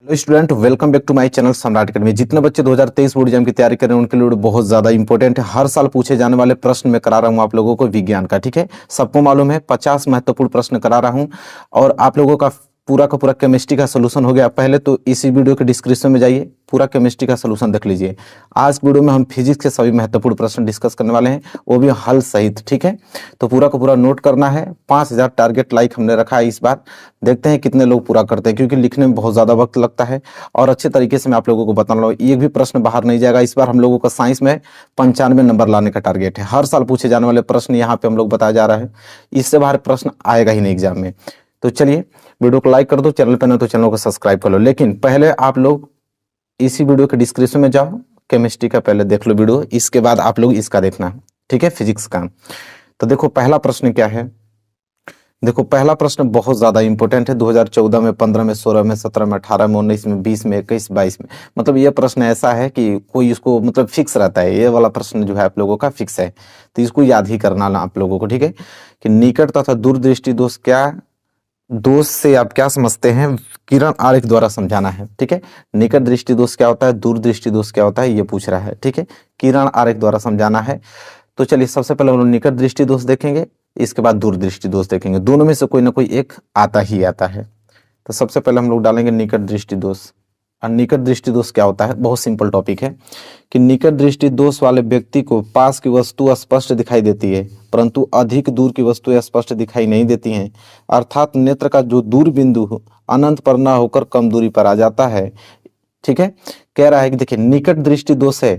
Hello student, welcome back to my channel Samrat academy. जितने बच्चे 2023 board exam की तैयारी कर रहे हैं उनके लिए बहुत ज्यादा इंपॉर्टेंट है। हर साल पूछे जाने वाले प्रश्न में करा रहा हूं आप लोगों को विज्ञान का। ठीक है, सबको मालूम है 50 महत्वपूर्ण प्रश्न करा रहा हूं और आप लोगों का पूरा केमिस्ट्री का सोल्यूशन हो गया। पहले तो इसी वीडियो के डिस्क्रिप्शन में जाइए, पूरा केमिस्ट्री का सोल्यूशन देख लीजिए। आज वीडियो में हम फिजिक्स के सभी महत्वपूर्ण प्रश्न डिस्कस करने वाले हैं, वो भी हल सहित। ठीक है, तो पूरा का पूरा नोट करना है। 5000 टारगेट लाइक हमने रखा है इस बार, देखते हैं कितने लोग पूरा करते हैं, क्योंकि लिखने में बहुत ज्यादा वक्त लगता है और अच्छे तरीके से मैं आप लोगों को बता रहा हूँ। एक भी प्रश्न बाहर नहीं जाएगा। इस बार हम लोगों का साइंस में 95 नंबर लाने का टारगेट है। हर साल पूछे जाने वाले प्रश्न यहाँ पे हम लोग बताया जा रहा है, इससे बाहर प्रश्न आएगा ही नहीं एग्जाम में। तो चलिए वीडियो को लाइक कर दो, चैनल पर नहीं तो चैनल को सब्सक्राइब कर लो। लेकिन पहले आप लोग इसी वीडियो के डिस्क्रिप्शन में जाओ, केमिस्ट्री का पहले देख लो वीडियो, इसके बाद आप लोग इसका देखना। ठीक है, फिजिक्स का। तो देखो पहला प्रश्न क्या है। देखो पहला प्रश्न बहुत ज्यादा इंपॉर्टेंट है। 2014 में, 15 में, 16 में, 17 में, 18 में, 19 में, 20 में, 21, 22 में, मतलब ये प्रश्न ऐसा है कि कोई इसको मतलब फिक्स रहता है। ये वाला प्रश्न जो है आप लोगों का फिक्स है, तो इसको याद ही करना आप लोगों को। ठीक है, कि निकट तथा दूरदृष्टि दोष क्या, दोष से आप क्या समझते हैं, किरण आरेख द्वारा समझाना है। ठीक है, निकट दृष्टि दोष क्या होता है, दूरदृष्टि दोष क्या होता है, ये पूछ रहा है। ठीक है, किरण आरेख द्वारा समझाना है। तो चलिए सबसे पहले हम लोग निकट दृष्टि दोष देखेंगे, इसके बाद दूरदृष्टि दोष देखेंगे। दोनों में से कोई ना कोई एक आता ही आता है। तो सबसे पहले हम लोग डालेंगे निकट दृष्टि दोष। और निकट दृष्टि दोष क्या होता है, बहुत सिंपल टॉपिक है कि निकट दृष्टि दोष वाले व्यक्ति को पास की वस्तु स्पष्ट दिखाई देती है, परंतु अधिक दूर की वस्तु स्पष्ट दिखाई नहीं देती हैं। अर्थात नेत्र का जो दूर बिंदु अनंत पर न होकर कम दूरी पर आ जाता है। ठीक है, कह रहा है कि देखिए निकट दृष्टि दोष है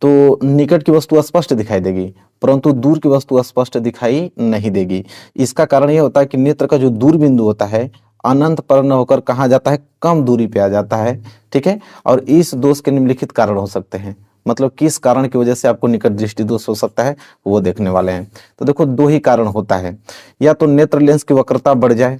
तो निकट की वस्तु स्पष्ट दिखाई देगी, परंतु दूर की वस्तु स्पष्ट दिखाई नहीं देगी। इसका कारण यह होता है कि नेत्र का जो दूर बिंदु होता है अनंत पर न होकर कहाँ जाता है, कम दूरी पे आ जाता है। ठीक है, और इस दोष के निम्नलिखित कारण हो सकते हैं, मतलब किस कारण की वजह से आपको निकट दृष्टि दोष हो सकता है वो देखने वाले हैं। तो देखो दो ही कारण होता है, या तो नेत्र लेंस की वक्रता बढ़ जाए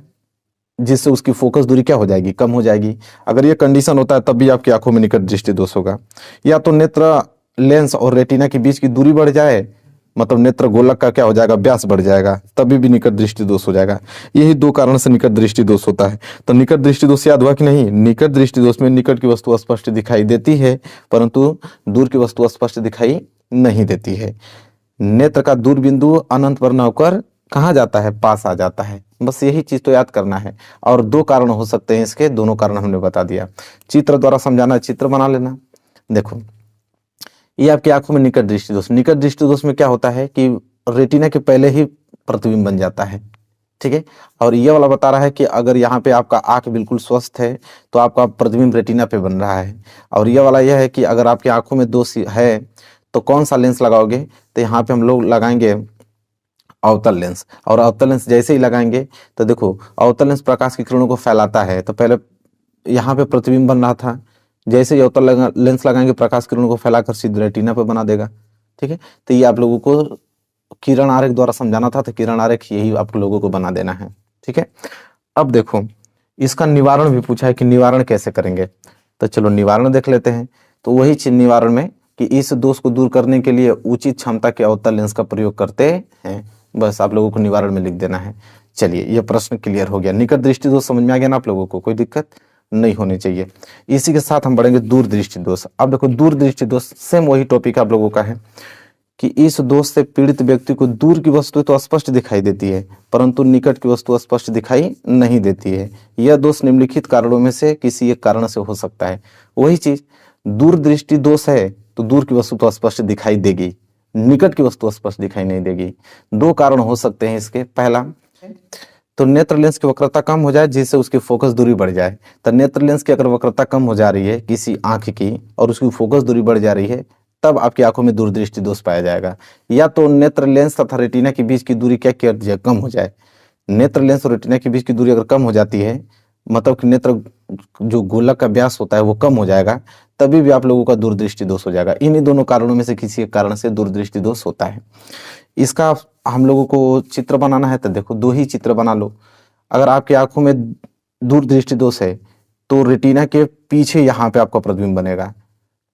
जिससे उसकी फोकस दूरी क्या हो जाएगी, कम हो जाएगी। अगर ये कंडीशन होता है तब भी आपकी आंखों में निकट दृष्टि दोष होगा। या तो नेत्र लेंस और रेटिना के बीच की दूरी बढ़ जाए, मतलब नेत्र गोलक का क्या हो जाएगा, व्यास बढ़ जाएगा, तभी भी निकट दृष्टि दोष हो जाएगा। यही दो कारण से निकट दृष्टि दोष होता है। तो निकट दृष्टि दोष याद हुआ कि नहीं। निकट दृष्टि दोष में निकट की वस्तु स्पष्ट दिखाई देती है, परंतु दूर की वस्तु स्पष्ट दिखाई नहीं देती है। नेत्र का दूर बिंदु अनंत पर न होकर कहाँ जाता है, पास आ जाता है। बस यही चीज तो याद करना है। और दो कारण हो सकते हैं इसके, दोनों कारण हमने बता दिया। चित्र द्वारा समझाना, चित्र बना लेना। देखो ये आपकी आंखों में निकट दृष्टि दोष। निकट दृष्टि दोष में क्या होता है कि रेटिना के पहले ही प्रतिबिंब बन जाता है। ठीक है, और ये वाला बता रहा है कि अगर यहाँ पे आपका आंख बिल्कुल स्वस्थ है तो आपका प्रतिबिंब रेटिना पे बन रहा है। और ये वाला यह है कि अगर आपकी आंखों में दोष है तो कौन सा लेंस लगाओगे, तो यहाँ पे हम लोग लगाएंगे अवतल लेंस। और अवतल लेंस जैसे ही लगाएंगे तो देखो अवतल लेंस प्रकाश की किरणों को फैलाता है, तो पहले यहाँ पे प्रतिबिंब बन रहा था, जैसे ही अवतल लेंस लगाएंगे प्रकाश किरणों को फैलाकर सीधे रेटिना पे बना देगा। ठीक है, तो ये आप लोगों को किरण आरेख द्वारा समझाना था, तो किरण आरेख यही आप लोगों को बना देना है। ठीक है, अब देखो इसका निवारण भी पूछा है कि निवारण कैसे करेंगे, तो चलो निवारण देख लेते हैं। तो वही चीज निवारण में कि इस दोष को दूर करने के लिए उचित क्षमता के अवतल लेंस का प्रयोग करते हैं, बस आप लोगों को निवारण में लिख देना है। चलिए ये प्रश्न क्लियर हो गया। निकट दृष्टि दोष समझ में आ गया ना आप लोगों को, कोई दिक्कत नहीं होनी चाहिए। इसी के साथ हम बढ़ेंगे दूरदृष्टि दोष। अब देखो दूरदृष्टि दोष सेम वही टॉपिक आप लोगों का है कि इस दोष से पीड़ित व्यक्ति को दूर की वस्तु तो स्पष्ट दिखाई देती है, परंतु निकट की वस्तु स्पष्ट दिखाई नहीं देती है। यह दोष निम्नलिखित कारणों में से किसी एक कारण से हो सकता है। वही चीज, दूरदृष्टि दोष है तो दूर की वस्तु तो स्पष्ट दिखाई देगी, निकट की वस्तु स्पष्ट दिखाई नहीं देगी। दो कारण हो सकते हैं इसके। पहला तो नेत्र लेंस की वक्रता कम हो जाए जिससे उसकी फोकस दूरी बढ़ जाए। तो नेत्र लेंस की अगर वक्रता कम हो जा रही है किसी आंख की और उसकी फोकस दूरी बढ़ जा रही है, तब आपकी आंखों में दूरदृष्टि दोष पाया जाएगा। या तो नेत्र लेंस तथा रेटिना के बीच की दूरी क्या कर दिया, कम हो जाए। नेत्र लेंस और रेटिना के बीच की दूरी अगर कम हो जाती है, मतलब कि नेत्र जो गोलक का व्यास होता है वो कम हो जाएगा, तभी भी आप लोगों का दूरदृष्टि दोष हो जाएगा। इन्हीं दोनों कारणों में से किसी एक कारण से दूरदृष्टि दोष होता है। इसका हम लोगों को चित्र बनाना है, तो देखो दो ही चित्र बना लो। अगर आपकी आंखों में दूरदृष्टि दोष है तो रेटिना के पीछे यहाँ पे आपका प्रतिबिंब बनेगा,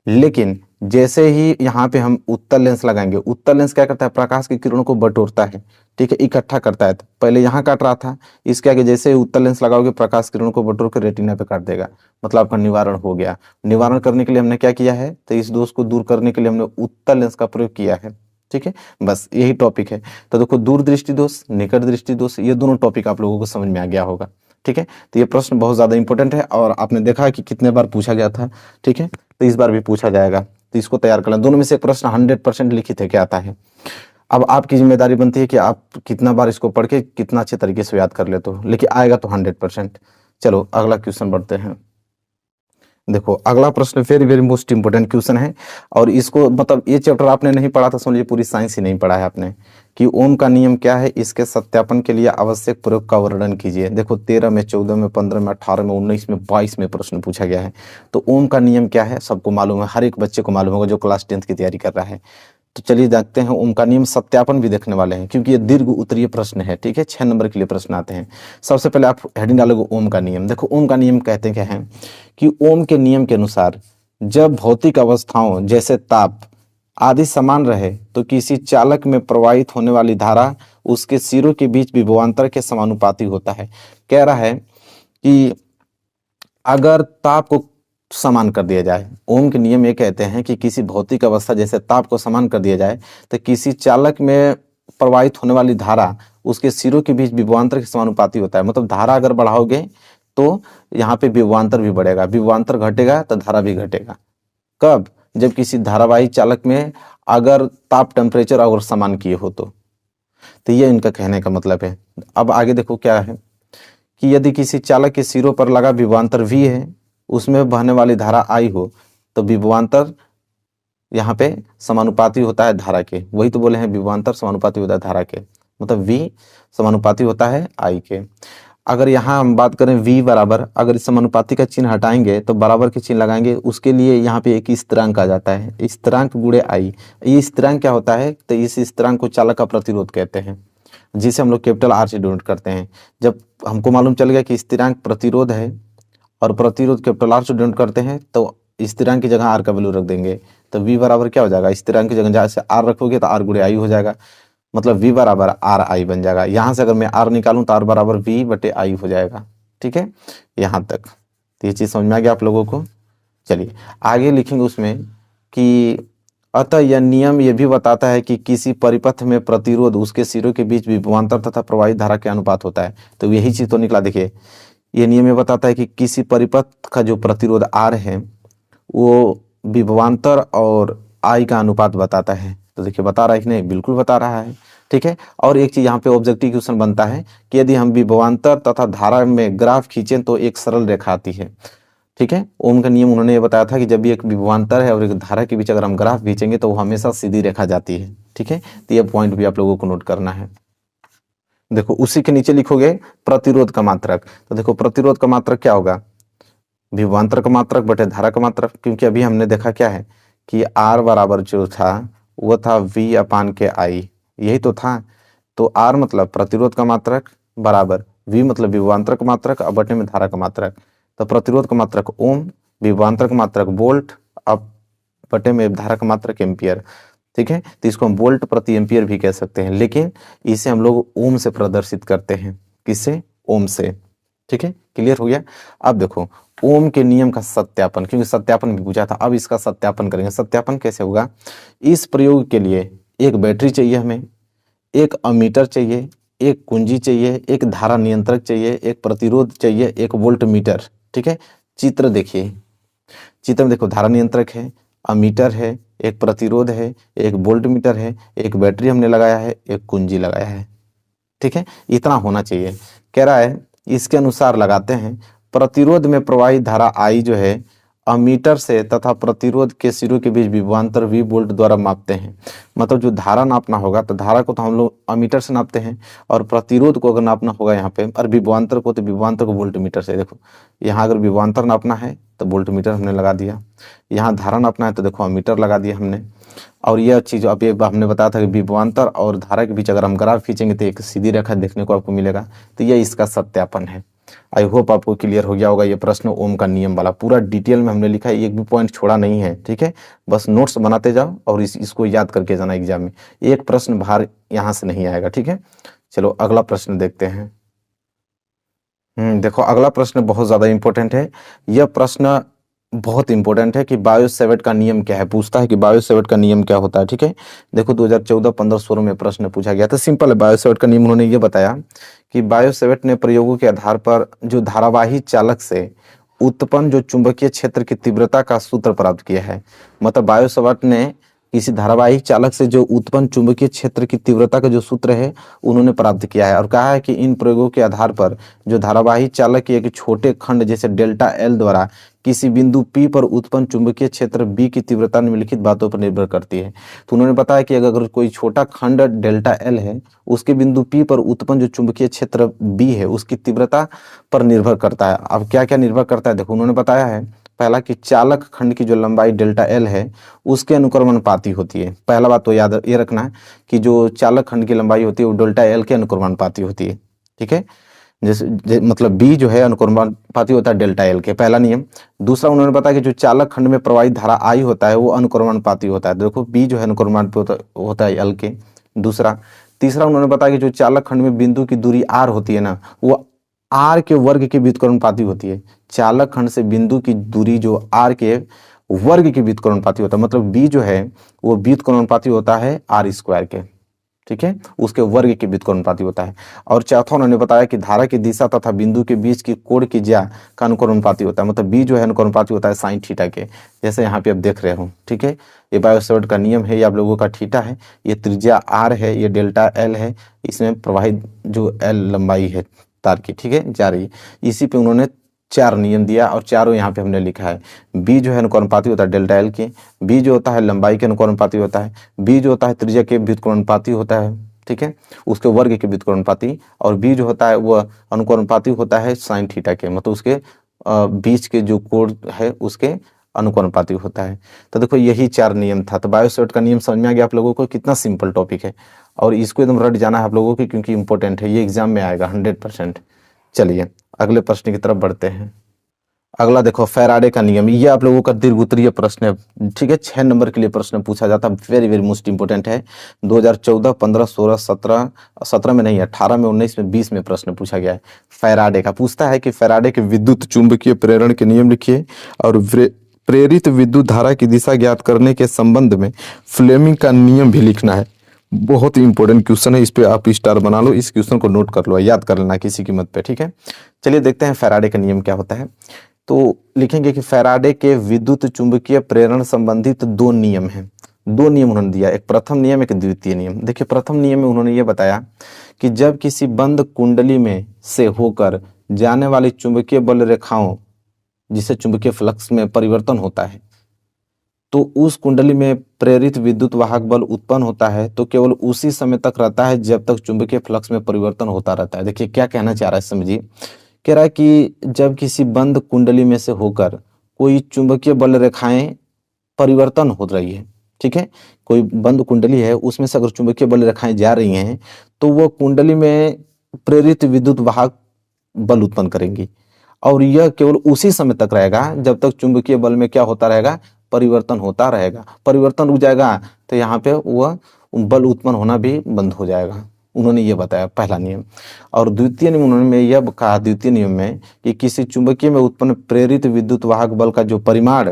लेकिन जैसे ही यहाँ पे हम उत्तर लेंस लगाएंगे, उत्तर लेंस क्या करता है, प्रकाश की किरणों को बटोरता है, ठीक है, इकट्ठा करता है। तो पहले यहाँ काट रहा था, इसके आगे जैसे ही उत्तर लेंस लगाओगे प्रकाश किरणों को बटोर कर रेटिना पे काट देगा, मतलब आपका निवारण हो गया। निवारण करने के लिए हमने क्या किया है, तो इस दोष को दूर करने के लिए हमने उत्तर लेंस का प्रयोग किया है, ठीक है, बस यही टॉपिक है। तो देखो दूर दृष्टि दोष, निकट दृष्टि दोष, ये दोनों टॉपिक आप लोगों को समझ में आ गया होगा, ठीक है। तो ये प्रश्न बहुत ज्यादा इंपॉर्टेंट है और आपने देखा कि कितने बार पूछा गया था, ठीक है, तो इस बार भी पूछा जाएगा, तो इसको तैयार कर लें। दोनों में से एक प्रश्न 100% लिखित है क्या आता है। अब आपकी जिम्मेदारी बनती है कि आप कितना बार इसको पढ़ के कितना अच्छे तरीके से याद कर लेते हो, लेकिन आएगा तो 100%। चलो अगला क्वेश्चन बढ़ते हैं। देखो अगला प्रश्न very very most important question है, और इसको मतलब ये चैप्टर आपने नहीं पढ़ा था समझिए पूरी साइंस ही नहीं पढ़ा है आपने, कि ओम का नियम क्या है, इसके सत्यापन के लिए आवश्यक प्रयोग का वर्णन कीजिए। देखो 13 में, 14 में, 15 में, 18 में, 19 में, 22 में प्रश्न पूछा गया है। तो ओम का नियम क्या है सबको मालूम है, हर एक बच्चे को मालूम होगा जो क्लास 10th की तैयारी कर रहा है। तो चलिए देखते हैं ओम का नियम, सत्यापन भी देखने वाले हैं क्योंकि ये दीर्घ उत्तरीय प्रश्न है, ठीक है, 6 नंबर के लिए प्रश्न आते हैं। सबसे पहले आप हेडिंग डालोगे ओम का नियम। देखो ओम का नियम कहते हैं क्या है, कि ओम के नियम के अनुसार जब भौतिक अवस्थाओं जैसे ताप आदि समान रहे तो किसी चालक में प्रवाहित होने वाली धारा उसके सिरों के बीच विभवांतर के समानुपाती होता है। कह रहा है कि अगर ताप को समान कर दिया जाए, ओम के नियम ये कहते हैं कि किसी भौतिक अवस्था जैसे ताप को समान कर दिया जाए तो किसी चालक में प्रवाहित होने वाली धारा उसके सिरों के बीच विभवांतर के समानुपाती होता है। मतलब धारा अगर बढ़ाओगे तो यहाँ पे विभवांतर भी बढ़ेगा, विभवांतर घटेगा तो धारा भी घटेगा। कब, जब किसी धारावाही चालक में अगर ताप टेम्परेचर अगर समान किए हो तो ये इनका कहने का मतलब है। अब आगे देखो क्या है, कि यदि किसी चालक के सिरों पर लगा विभवांतर V है, उसमें बहने वाली धारा I हो, तो विभवांतर यहाँ पे समानुपाती होता है धारा के। वही तो बोले हैं विभवांतर समानुपाती होता है धारा के, मतलब V समानुपाती होता है I के। अगर यहाँ हम बात करें V बराबर, अगर इस समानुपाती का चिन्ह हटाएंगे तो बराबर के चिन्ह लगाएंगे, उसके लिए यहाँ पे एक स्थिरांक आ जाता है, स्थिरांक गुणे I। ये स्थिरांक क्या होता है, तो इस स्थिरांक को चालक का प्रतिरोध कहते हैं, जिसे हम लोग कैपिटल R से डिनोट करते हैं। जब हमको मालूम चल गया कि स्थिरांक प्रतिरोध है और प्रतिरोध कैपिटल R से डिनोट करते हैं, तो स्थिरांक की जगह R का वैल्यू रख देंगे, तो V बराबर क्या हो जाएगा, स्थिरांक की जगह जहाँ से R रखोगे तो R गुणे I हो जाएगा, मतलब V बराबर आर आई बन जाएगा। यहाँ से अगर मैं R निकालूं तो R बराबर V बटे I हो जाएगा, ठीक है, यहाँ तक। तो ये चीज़ समझ में आ गया आप लोगों को। चलिए आगे लिखेंगे उसमें कि अतः यह नियम यह भी बताता है कि किसी परिपथ में प्रतिरोध उसके सिरों के बीच विभवांतर तथा प्रवाहित धारा के अनुपात होता है। तो यही चीज़ तो निकला। देखिए ये नियम ये बताता है कि किसी परिपथ का जो प्रतिरोध R है वो विभवांतर और I का अनुपात बताता है। तो देखिए बता रहा है कि नहीं, बिल्कुल बता रहा है, ठीक है। और एक चीज यहाँ पे ऑब्जेक्टिव क्वेश्चन बनता है कि यदि हम विभवांतर तथा धारा में ग्राफ खींचें तो एक सरल रेखा आती है, ठीक है। ओम का नियम उन्होंने ये बताया था कि जब भी एक विभवांतर है और एक धारा के बीच अगर हम ग्राफ खींचेंगे तो वो हमेशा सीधी रेखा जाती है, ठीक है। तो ये पॉइंट भी आप लोगों को नोट करना है। देखो उसी के नीचे लिखोगे प्रतिरोध का मात्रक। तो देखो प्रतिरोध का मात्रक क्या होगा, विभवांतर का मात्रक बटे धारा का मात्रक, क्योंकि अभी हमने देखा क्या है कि R बराबर जो था वो था V अपान के I, यही तो था। तो R मतलब प्रतिरोध का मात्रक बराबर V मतलब विभवांतर का मात्रक अब बटे में धारा का मात्रक। तो प्रतिरोध का मात्रक ओम, विभवांतर का मात्रक वोल्ट, अब बटे में धारा का मात्रक एम्पियर, ठीक है। तो इसको हम वोल्ट प्रति एम्पियर भी कह सकते हैं, लेकिन इसे हम लोग ओम से प्रदर्शित करते हैं। किससे, ओम से, ठीक है। क्लियर हो गया। अब देखो ओम के नियम का सत्यापन, क्योंकि सत्यापन भी पूछा था, अब इसका सत्यापन करेंगे। सत्यापन कैसे होगा, इस प्रयोग के लिए एक बैटरी चाहिए हमें, एक अमीटर चाहिए, एक कुंजी चाहिए, एक धारा नियंत्रक चाहिए, एक प्रतिरोध चाहिए, एक वोल्ट मीटर, ठीक है। चित्र देखिए, चित्र में देखो धारा नियंत्रक है, अमीटर है, एक प्रतिरोध है, एक वोल्ट मीटर है, एक बैटरी हमने लगाया है, एक कुंजी लगाया है, ठीक है। इतना होना चाहिए। कह रहा है इसके अनुसार लगाते हैं, प्रतिरोध में प्रवाहित धारा I जो है अमीटर से तथा प्रतिरोध के सिरों के बीच विभवांतर V वोल्ट द्वारा मापते हैं। मतलब जो धारा नापना होगा तो धारा को तो हम लोग अमीटर से नापते हैं, और प्रतिरोध को अगर नापना होगा यहाँ पे, और विभवांतर को तो विभवांतर को वोल्ट मीटर से। देखो यहाँ अगर विभवांतर नापना है तो वोल्ट मीटर हमने लगा दिया, यहाँ धारा नापना है तो देखो अमीटर लगा दिया हमने। और यह चीज़ अभी हमने बताया था कि विभवांतर और धारा के बीच अगर हम ग्राफ खींचेंगे तो एक सीधी रेखा देखने को आपको मिलेगा। तो यह इसका सत्यापन है। आई होप आपको क्लियर हो गया होगा ये प्रश्न ओम का नियम वाला, पूरा डिटेल में हमने लिखा है, एक भी पॉइंट छोड़ा नहीं है, ठीक है। बस नोट्स बनाते जाओ और इसको याद करके जाना एग्जाम में, एक प्रश्न बाहर यहाँ से नहीं आएगा, ठीक है। चलो अगला प्रश्न देखते हैं। देखो अगला प्रश्न बहुत ज्यादा इंपॉर्टेंट है। यह प्रश्न बहुत इंपॉर्टेंट है कि बायो-सेवर्ट का नियम क्या है, पूछता है कि बायो-सेवर्ट का नियम क्या होता है, ठीक है। देखो 2014, 15, 16 में प्रश्न पूछा गया था, सिंपल है। बायो-सेवर्ट का नियम उन्होंने ये बताया कि बायो-सेवर्ट ने प्रयोगों के आधार पर जो धारावाही चालक से उत्पन्न जो चुंबकीय क्षेत्र की तीव्रता का सूत्र प्राप्त किया है, मतलब बायो-सेवर्ट ने किसी धारावाहिक चालक से जो उत्पन्न चुंबकीय क्षेत्र की तीव्रता का जो सूत्र है उन्होंने प्राप्त किया है, और कहा है कि इन प्रयोगों के आधार पर जो धारावाहिक चालक के एक छोटे खंड जैसे डेल्टा एल द्वारा किसी बिंदु P पर उत्पन्न चुंबकीय क्षेत्र B की तीव्रता निम्नलिखित बातों पर निर्भर करती है। तो उन्होंने बताया कि अगर कोई छोटा खंड डेल्टा L है, उसके बिंदु P पर उत्पन्न जो चुंबकीय क्षेत्र B है उसकी तीव्रता पर निर्भर करता है। अब क्या क्या निर्भर करता है, देखो उन्होंने बताया है, पहला कि चालक खंड की जो लंबाई डेल्टा एल है उसके अनुक्रमणपाती होती है। पहला बात तो याद ये रखना है कि जो चालक खंड की लंबाई होती है वो डेल्टा एल के अनुक्रमणपाती होती है, ठीक है। जैसे मतलब बी जो है अनुक्रमणपाती होता है डेल्टा एल के, पहला नियम। दूसरा उन्होंने बताया कि जो चालक खंड में प्रवाहित धारा आई होता है वो अनुक्रमणपाती होता है, देखो बी जो है अनुक्रमणपाती होता है एल के, दूसरा। तीसरा उन्होंने बताया कि जो चालक खंड में बिंदु की दूरी आर होती है ना, वो आर के वर्ग के व्युत्क्रमानुपाती होती है। चालक खंड से बिंदु की दूरी जो आर के वर्ग के व्युत्क्रमानुपाती होता है, मतलब बी जो है वो व्युत्क्रमानुपाती होता है आर स्क्वायर के, ठीक है, उसके वर्ग के व्युत्क्रमानुपाती होता है। और चौथा उन्होंने बताया कि धारा की दिशा तथा बिंदु के बीच की कोण की ज्या का अनुक्रमानुपाती होता है, मतलब बी जो है अनुक्रमानुपाती होता है साइन थीटा के, जैसे यहाँ पे आप देख रहे हो, ठीक है। ये बायो-सेवर्ट का नियम है, ये आप लोगों का थीटा है, ये त्रिज्या आर है, ये डेल्टा एल है, इसमें प्रवाहित जो एल लंबाई है तार की, ठीक है, जा रही है। इसी पे उन्होंने 4 नियम दिया और चारों यहाँ पे हमने लिखा है। बी जो है अनुक्रमानुपाती होता है डेल्टा एल के, बी जो होता है लंबाई के अनुक्रमानुपाती होता है, बी जो होता है त्रिज्या के व्युत्क्रमानुपाती होता है, ठीक है, उसके वर्ग के व्युत्क्रमानुपाती, और बी जो होता है वह अनुक्रमानुपाती होता है साइन थीटा के, मतलब उसके बीच के जो कोण है उसके अनुक्रमानुपाती होता है। तो देखो यही 4 नियम था। तो बायो-सेवर्ट का नियम समझ में आ गया आप लोगों को, कितना सिंपल टॉपिक है, और इसको एकदम रट जाना है आप लोगों की, क्योंकि इंपॉर्टेंट है, ये एग्जाम में आएगा 100%। चलिए अगले प्रश्न की तरफ बढ़ते हैं। अगला देखो फैराडे का नियम, ये आप लोगों का दीर्घ उत्तरीय प्रश्न है, ठीक है, 6 नंबर के लिए प्रश्न पूछा जाता है, वेरी वेरी मोस्ट इंपोर्टेंट है। 2014, 15, 16, 17 में नहीं, 18 में, 19 में, 20 में प्रश्न पूछा गया है। फैराडे का पूछता है कि फैराडे के विद्युत चुंबकीय प्रेरण के नियम लिखिए और प्रेरित विद्युत धारा की दिशा ज्ञात करने के संबंध में फ्लेमिंग का नियम भी लिखना है। बहुत ही इंपॉर्टेंट क्वेश्चन है, इस पे आप स्टार बना लो, इस क्वेश्चन को नोट कर लो, याद कर लेना किसी कीमत पे, ठीक है। चलिए देखते हैं फैराडे का नियम क्या होता है। तो लिखेंगे कि फैराडे के विद्युत चुंबकीय प्रेरण संबंधित 2 नियम हैं। 2 नियम उन्होंने दिया, एक प्रथम नियम, एक द्वितीय नियम। देखिए प्रथम नियम में उन्होंने ये बताया कि जब किसी बंद कुंडली में से होकर जाने वाली चुंबकीय बल रेखाओं, जिसे चुंबकीय फ्लक्स में परिवर्तन होता है, तो उस कुंडली में प्रेरित विद्युत वाहक बल उत्पन्न होता है, तो केवल उसी समय तक रहता है जब तक चुंबकीय फ्लक्स में परिवर्तन होता रहता है। देखिए क्या कहना चाह रहा है, समझिए। कह रहा है कि जब किसी बंद कुंडली में से होकर कोई चुंबकीय बल रेखाएं परिवर्तन हो रही है, ठीक है, कोई बंद कुंडली है उसमें से अगर चुंबकीय बल रेखाएं जा रही हैं तो वह कुंडली में प्रेरित विद्युत वाहक बल उत्पन्न करेंगी, और यह केवल उसी समय तक रहेगा जब तक चुंबकीय बल में क्या होता रहेगा, परिवर्तन होता रहेगा। परिवर्तन रुक जाएगा तो यहाँ पे वह बल उत्पन्न होना भी बंद हो जाएगा। उन्होंने ये बताया पहला नियम। और द्वितीय नियम उन्होंने यह कहा द्वितीय नियम में कि किसी चुंबकीय में उत्पन्न प्रेरित विद्युत वाहक बल का जो परिमाण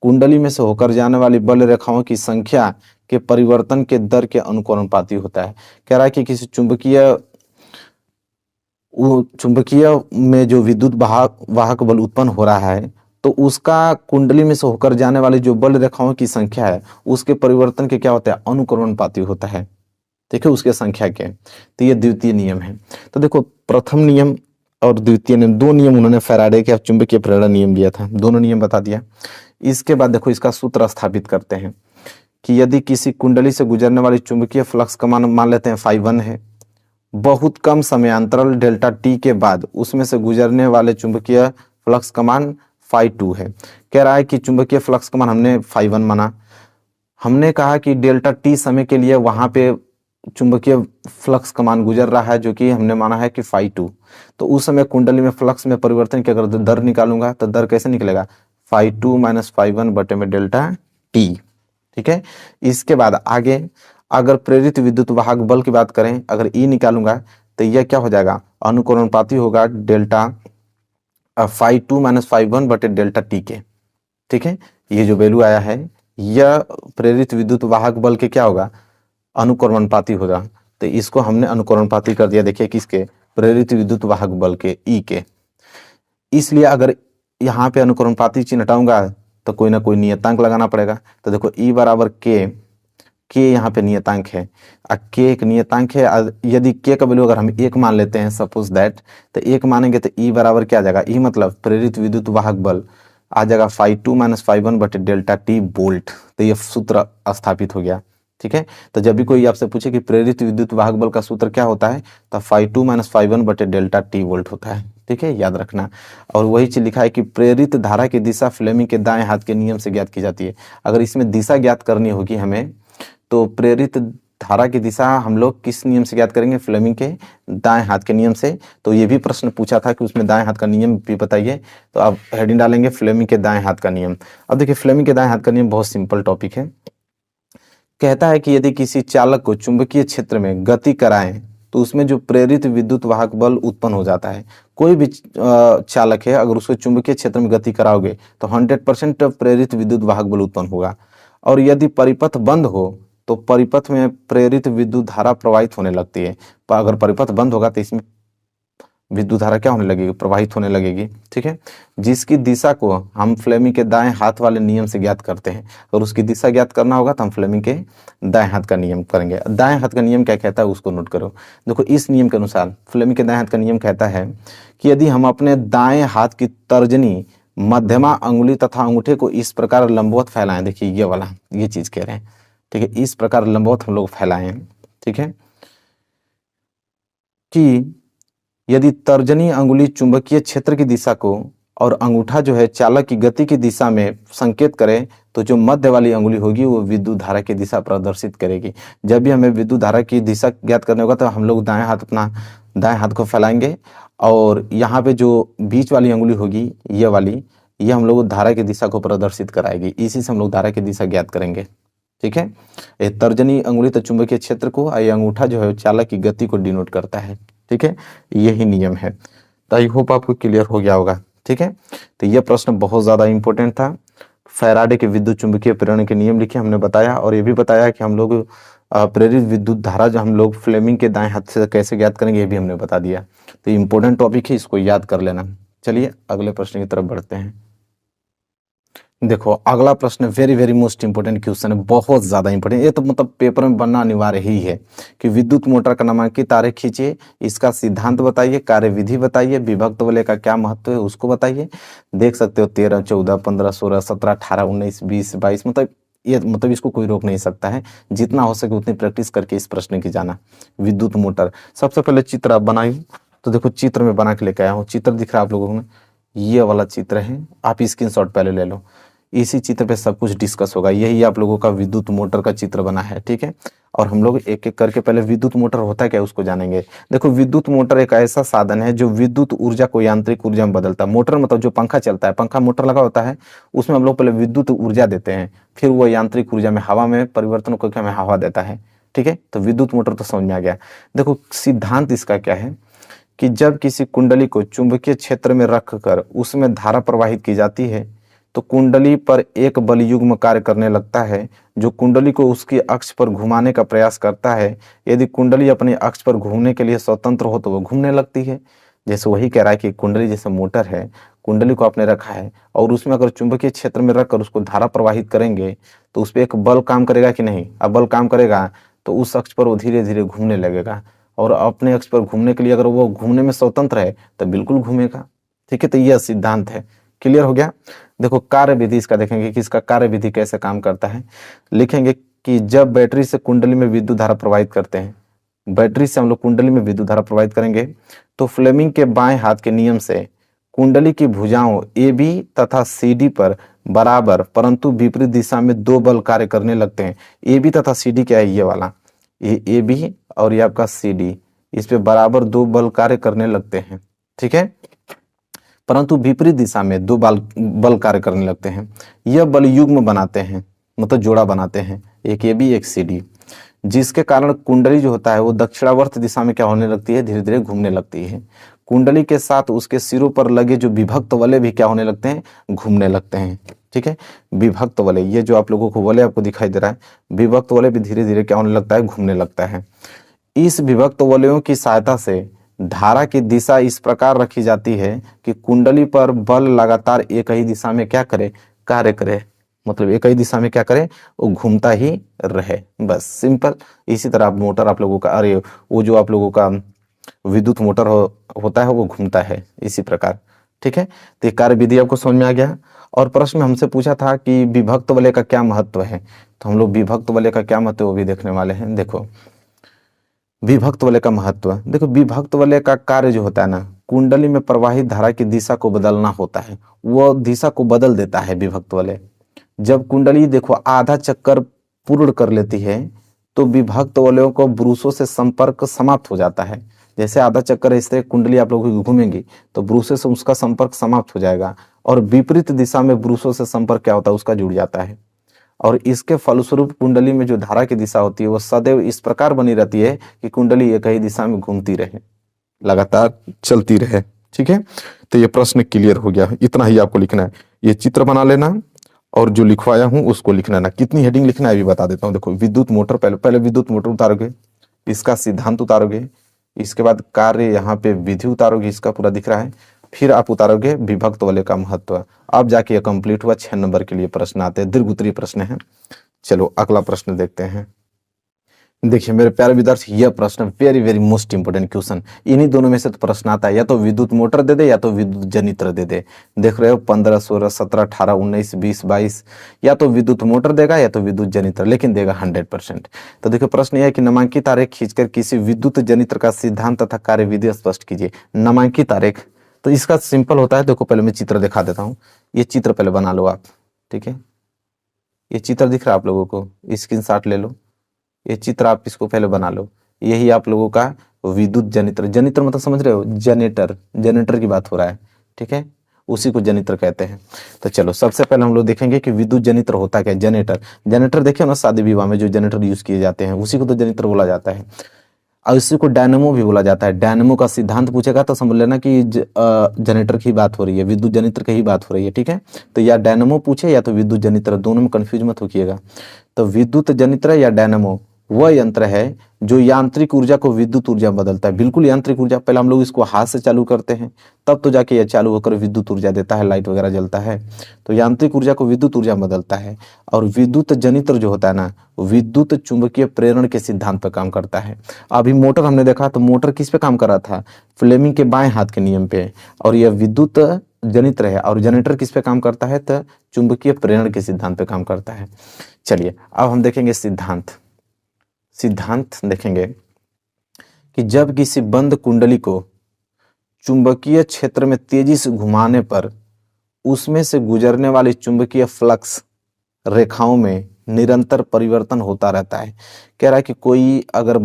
कुंडली में से होकर जाने वाली बल रेखाओं की संख्या के परिवर्तन के दर के अनुक्रमानुपाती होता है। कह रहा है कि किसी चुंबकीय में जो विद्युत वाहक बल उत्पन्न हो रहा है तो उसका कुंडली में से होकर जाने वाली जो बल रेखाओं की संख्या है उसके परिवर्तन के क्या होता है, अनुक्रमानुपाती होता है, देखिए उसके संख्या के। तो ये द्वितीय नियम है। तो देखो प्रथम नियम और द्वितीय नियम, 2 नियम उन्होंने फैराडे के चुंबकीय प्रेरण नियम दिया था, दोनों नियम बता दिया। इसके बाद देखो इसका सूत्र स्थापित करते हैं कि यदि किसी कुंडली से गुजरने वाली चुंबकीय फ्लक्स का मान लेते हैं φ1 है, बहुत कम समयांतराल डेल्टा टी के बाद उसमें से गुजरने वाले चुंबकीय फ्लक्स का मान φ2 है। कह रहा है कि चुंबकीय फ्लक्स का मान हमने φ1 माना, हमने कहा कि डेल्टा टी समय के लिए वहां पे चुंबकीय फ्लक्स का मान गुजर रहा है जो कि हमने माना है कि φ2। तो उस समय कुंडली में फ्लक्स में परिवर्तन की अगर दर निकालूंगा तो दर कैसे निकलेगा, φ2 - φ1 बटे में डेल्टा टी। ठीक है, इसके बाद आगे अगर प्रेरित विद्युत वाहक बल की बात करें, अगर ई निकालूंगा तो यह क्या हो जाएगा, अनुकरणपाती होगा डेल्टा φ2 - φ1 बटे डेल्टा टी के। ठीक है, ये जो वैल्यू आया है यह प्रेरित विद्युत वाहक बल के क्या होगा, अनुकरणपाती होगा। तो इसको हमने अनुकरणपाती कर दिया, देखिए किसके, प्रेरित विद्युत वाहक बल के, ई के। इसलिए अगर यहाँ पे अनुकरणपाती चिन्ह हटाऊंगा तो कोई ना कोई नियतांक लगाना पड़ेगा। तो देखो ई बराबर के यहाँ पे नियतांक है, के एक नियतांक है। यदि के का वैल्यू अगर हम 1 मान लेते हैं सपोज दैट, तो 1 मानेंगे तो ई बराबर क्या आ जाएगा, ई मतलब प्रेरित विद्युत वाहक बल आ जाएगा φ2 - φ1 बटे डेल्टा टी वोल्ट। तो ये सूत्र स्थापित हो गया। ठीक है, तो जब भी कोई आपसे पूछे कि प्रेरित विद्युत वाहक बल का सूत्र क्या होता है, तो φ2 - φ1 बटे डेल्टा टी वोल्ट होता है। ठीक है, याद रखना। और वही चीज लिखा है कि प्रेरित धारा की दिशा फ्लेमिंग के दाएं हाथ के नियम से ज्ञात की जाती है। अगर इसमें दिशा ज्ञात करनी होगी हमें, तो प्रेरित धारा की दिशा हम लोग किस नियम से ज्ञात करेंगे, फ्लेमिंग के दाएं हाथ के नियम से। तो ये भी प्रश्न पूछा था कि उसमें दाएं हाथ का नियम भी बताइए, तो अब हेडिंग डालेंगे फ्लेमिंग के दाएं हाथ का नियम। अब देखिए फ्लेमिंग के दाएं हाथ का नियम बहुत सिंपल टॉपिक है। कहता है कि यदि किसी चालक को चुंबकीय क्षेत्र में गति कराएं तो उसमें जो प्रेरित विद्युत वाहक बल उत्पन्न हो जाता है। कोई भी चालक है, अगर उसको चुंबकीय क्षेत्र में गति कराओगे तो 100% प्रेरित विद्युत वाहक बल उत्पन्न होगा। और यदि परिपथ बंद हो तो परिपथ में प्रेरित विद्युत धारा प्रवाहित होने लगती है। अगर परिपथ बंद होगा तो इसमें विद्युत धारा क्या होने लगेगी, प्रवाहित होने लगेगी। ठीक है, जिसकी दिशा को हम फ्लेमिंग के दाएं हाथ वाले नियम से ज्ञात करते हैं। और उसकी दिशा ज्ञात करना होगा तो हम फ्लेमिंग के दाएं हाथ का नियम करेंगे। दाएं हाथ का नियम क्या कहता है उसको नोट करो। देखो इस नियम के अनुसार फ्लेमिंग के दाएं हाथ का नियम कहता है कि यदि हम अपने दाएं हाथ की तर्जनी, मध्यमा अंगुली तथा अंगूठे को इस प्रकार लंबवत फैलाएं, देखिए ये वाला ये चीज कह रहे हैं। ठीक है, इस प्रकार लंबवत हम लोग फैलाएं। ठीक है, कि यदि तर्जनी अंगुली चुंबकीय क्षेत्र की दिशा को और अंगूठा जो है चालक की गति की दिशा में संकेत करे, तो जो मध्य वाली अंगुली होगी वो विद्युत धारा की दिशा प्रदर्शित करेगी। जब भी हमें विद्युत धारा की दिशा ज्ञात करने होगा तो हम लोग दाएं हाथ, अपना दाएं हाथ को फैलाएंगे और यहाँ पे जो बीच वाली अंगुली होगी ये वाली, ये हम लोग धारा की दिशा को प्रदर्शित कराएगी। इसी से हम लोग धारा की दिशा ज्ञात करेंगे। ठीक है, ये तर्जनी अंगुली तो चुंबकीय क्षेत्र को, ये अंगूठा जो है चालक की गति को डिनोट करता है। ठीक है, यही नियम है। तो आई होप आपको क्लियर हो गया होगा। ठीक है, तो यह प्रश्न बहुत ज्यादा इंपॉर्टेंट था। फैराडे के विद्युत चुंबकीय प्रेरण के नियम लिखे हमने बताया, और ये भी बताया कि हम लोग प्रेरित विद्युत धारा जो हम लोग फ्लेमिंग के दाएं हाथ से कैसे ज्ञात करेंगे ये भी हमने बता दिया। तो इंपॉर्टेंट टॉपिक है, इसको याद कर लेना। चलिए अगले प्रश्न की तरफ बढ़ते हैं। देखो अगला प्रश्न very very most important question है, बहुत ज्यादा इंपोर्टेंट। ये तो मतलब पेपर में बनना अनिवार्य ही है कि विद्युत मोटर का नामांकित तारे खींचिए, इसका सिद्धांत बताइए, कार्यविधि बताइए, विभक्त वलय का क्या महत्व है उसको बताइए। देख सकते हो 13, 14, 15, 16, 17, 18, 19, 20, 22, मतलब इसको कोई रोक नहीं सकता है। जितना हो सके उतनी प्रैक्टिस करके इस प्रश्न की जाना। विद्युत मोटर, सबसे पहले चित्र आप बनाइए। तो देखो चित्र में बना के लेके आया हूँ, चित्र दिख रहा है आप लोगों में, ये वाला चित्र है। आप स्क्रीनशॉट पहले ले लो, इसी चित्र पे सब कुछ डिस्कस होगा। यही आप लोगों का विद्युत मोटर का चित्र बना है। ठीक है, और हम लोग एक एक करके पहले विद्युत मोटर होता है क्या उसको जानेंगे। देखो विद्युत मोटर एक ऐसा साधन है जो विद्युत ऊर्जा को यांत्रिक ऊर्जा में बदलता है। मोटर मतलब जो पंखा चलता है, पंखा मोटर लगा होता है, उसमें हम लोग पहले विद्युत ऊर्जा देते हैं, फिर वो यांत्रिक ऊर्जा में हवा में परिवर्तन करके हमें हवा देता है। ठीक है, तो विद्युत मोटर तो समझ में आ गया। देखो सिद्धांत इसका क्या है कि जब किसी कुंडली को चुंबकीय क्षेत्र में रखकर उसमें धारा प्रवाहित की जाती है तो कुंडली पर एक बल युग्म कार्य करने लगता है जो कुंडली को उसकी अक्ष पर घुमाने का प्रयास करता है। यदि कुंडली अपने अक्ष पर घूमने के लिए स्वतंत्र हो तो वो घूमने लगती है। जैसे वही कह रहा है कि कुंडली जैसे मोटर है, कुंडली को आपने रखा है और उसमें अगर चुंबकीय क्षेत्र में रखकर उसको धारा प्रवाहित करेंगे तो उस पर एक बल काम करेगा कि नहीं। अब बल काम करेगा तो उस अक्ष पर वो धीरे धीरे घूमने लगेगा, और अपने अक्ष पर घूमने के लिए अगर वो घूमने में स्वतंत्र है तो बिल्कुल घूमेगा। ठीक है, तो यह सिद्धांत है। क्लियर हो गया। देखो कार्य विधि इसका देखेंगे कि इसका कार्य विधि कैसे काम करता है। लिखेंगे कि जब बैटरी से कुंडली में विद्युत धारा प्रवाहित करते हैं, बैटरी से हम लोग कुंडली में विद्युत धारा प्रवाहित करेंगे तो फ्लेमिंग के बाएं हाथ के नियम से कुंडली की भुजाओं AB तथा CD पर बराबर परंतु विपरीत दिशा में दो बल कार्य करने लगते हैं। AB तथा CD क्या है, ये वाला, ये ए बी और ये आपका सी डी, इस पे बराबर दो बल कार्य करने लगते हैं, ठीक है, परंतु विपरीत दिशा में दो बल कार्य करने लगते हैं। यह बल युग्म बनाते हैं, मतलब जोड़ा बनाते हैं, एक ए बी एक सी डी, जिसके कारण कुंडली जो होता है वो दक्षिणावर्त दिशा में क्या होने लगती है, धीरे धीरे घूमने लगती है। कुंडली के साथ उसके सिरों पर लगे जो विभक्त वलय भी क्या होने लगते हैं, घूमने लगते हैं, ठीक है। विभक्त वलय, ये जो आप लोगों को वलय आपको दिखाई दे रहा है, विभक्त वलय भी धीरे धीरे क्या होने लगता है, घूमने लगता है। इस विभक्त वलयों की सहायता से धारा की दिशा इस प्रकार रखी जाती है कि कुंडली पर बल लगातार एक ही दिशा में क्या करे, कार्य करे, मतलब एक ही दिशा में क्या करे, वो घूमता ही रहे, बस सिंपल। इसी तरह मोटर आप लोगों का, अरे वो जो आप लोगों का विद्युत मोटर होता है वो घूमता है इसी प्रकार, ठीक है। तो ये कार्य विधि आपको समझ में आ गया। और प्रश्न में हमसे पूछा था कि विभक्त वलय का क्या महत्व है, तो हम लोग विभक्त वलय का क्या महत्व है वो भी देखने वाले हैं। देखो विभक्त वलय का महत्व, देखो विभक्त वलय का कार्य जो होता है ना, कुंडली में प्रवाहित धारा की दिशा को बदलना होता है, वो दिशा को बदल देता है विभक्त वलय। जब कुंडली देखो आधा चक्कर पूर्ण कर लेती है तो विभक्त वलयों को ब्रूसों से संपर्क समाप्त हो जाता है। जैसे आधा चक्कर इस तरह कुंडली आप लोगों की घूमेंगी तो ब्रूसों से उसका संपर्क समाप्त हो जाएगा, और विपरीत दिशा में ब्रूसों से संपर्क क्या होता है, उसका जुड़ जाता है। और इसके फलस्वरूप कुंडली में जो धारा की दिशा होती है वो सदैव इस प्रकार बनी रहती है कि कुंडली एक ही दिशा में घूमती रहे, लगातार चलती रहे, ठीक है। तो ये प्रश्न क्लियर हो गया, इतना ही आपको लिखना है। ये चित्र बना लेना और जो लिखवाया हूं उसको लिखना ना, कितनी हेडिंग लिखना है अभी बता देता हूं। देखो विद्युत मोटर, पहले विद्युत मोटर उतारोगे, इसका सिद्धांत उतारोगे, इसके बाद कार्य यहाँ पे विधि उतारोगे, इसका पूरा दिख रहा है, फिर आप उतारोगे विभक्त वलय का महत्व। अब जाके ये कंप्लीट हुआ। 6 नंबर के लिए प्रश्न आते हैं, दीर्घ उत्तरीय प्रश्न है। चलो अगला प्रश्न देखते हैं। देखिए मेरे प्यारे विद्यार्थी, यह प्रश्न very very most important question, इन्हीं दोनों में से तो प्रश्न आता है, या तो विद्युत मोटर दे दे या तो विद्युत जनित्र दे दे। देख रहे हो 15, 16, 17, 18, 19, 20, 22, या तो विद्युत मोटर देगा या तो विद्युत जनित्र, लेकिन देगा 100%। तो देखो प्रश्न यह है कि नामांकित आरेख खींचकर किसी विद्युत जनित्र का सिद्धांत तथा कार्य विधि स्पष्ट कीजिए। नामांकित आरेख, तो इसका सिंपल होता है, देखो पहले मैं चित्र दिखा देता हूँ। ये चित्र पहले बना लो आप, ठीक है। ये चित्र दिख रहा है आप लोगों को, स्क्रीनशॉट ले लो, ये चित्र आप इसको पहले बना लो। यही आप लोगों का विद्युत जनित्र, जनित्र मतलब समझ रहे हो, जनरेटर, जनरेटर की बात हो रहा है, ठीक है, उसी को जनित्र कहते हैं। तो चलो सबसे पहले हम लोग देखेंगे कि विद्युत जनित्र होता क्या है। जनरेटर, जनरेटर देखे ना शादी विवाह में जो जनरेटर यूज किए जाते हैं उसी को तो जनित्र बोला जाता है, और इसी को डायनेमो भी बोला जाता है। डायनेमो का सिद्धांत पूछेगा तो समझ लेना कि जनरेटर की बात हो रही है, विद्युत जनित्र की ही बात हो रही है, ठीक है। तो या डायनेमो पूछे या तो विद्युत जनित्र, दोनों में कंफ्यूज मत होइएगा। तो विद्युत जनित्र या डायनेमो वह यंत्र है जो यांत्रिक ऊर्जा को विद्युत ऊर्जा में बदलता है। बिल्कुल यांत्रिक ऊर्जा, पहले हम लोग इसको हाथ से चालू करते हैं तब तो जाके यह चालू होकर विद्युत ऊर्जा देता है, लाइट वगैरह जलता है। तो यांत्रिक ऊर्जा को विद्युत ऊर्जा में बदलता है। और विद्युत जनित्र जो होता है ना, विद्युत चुंबकीय प्रेरण के सिद्धांत पर काम करता है। अभी मोटर हमने देखा तो मोटर किस पे काम कर रहा था, फ्लेमिंग के बाएं हाथ के नियम पे, और यह विद्युत जनित्र है। और जनरेटर किस पे काम करता है, तो चुंबकीय प्रेरण के सिद्धांत पे काम करता है। चलिए अब हम देखेंगे सिद्धांत। सिद्धांत देखेंगे कि जब किसी बंद कुंडली को चुंबकीय क्षेत्र में तेजी से घुमाने पर उसमें से गुजरने वाली चुंबकीय फ्लक्स रेखाओं में निरंतर परिवर्तन होता रहता है। कह रहा है कि कोई अगर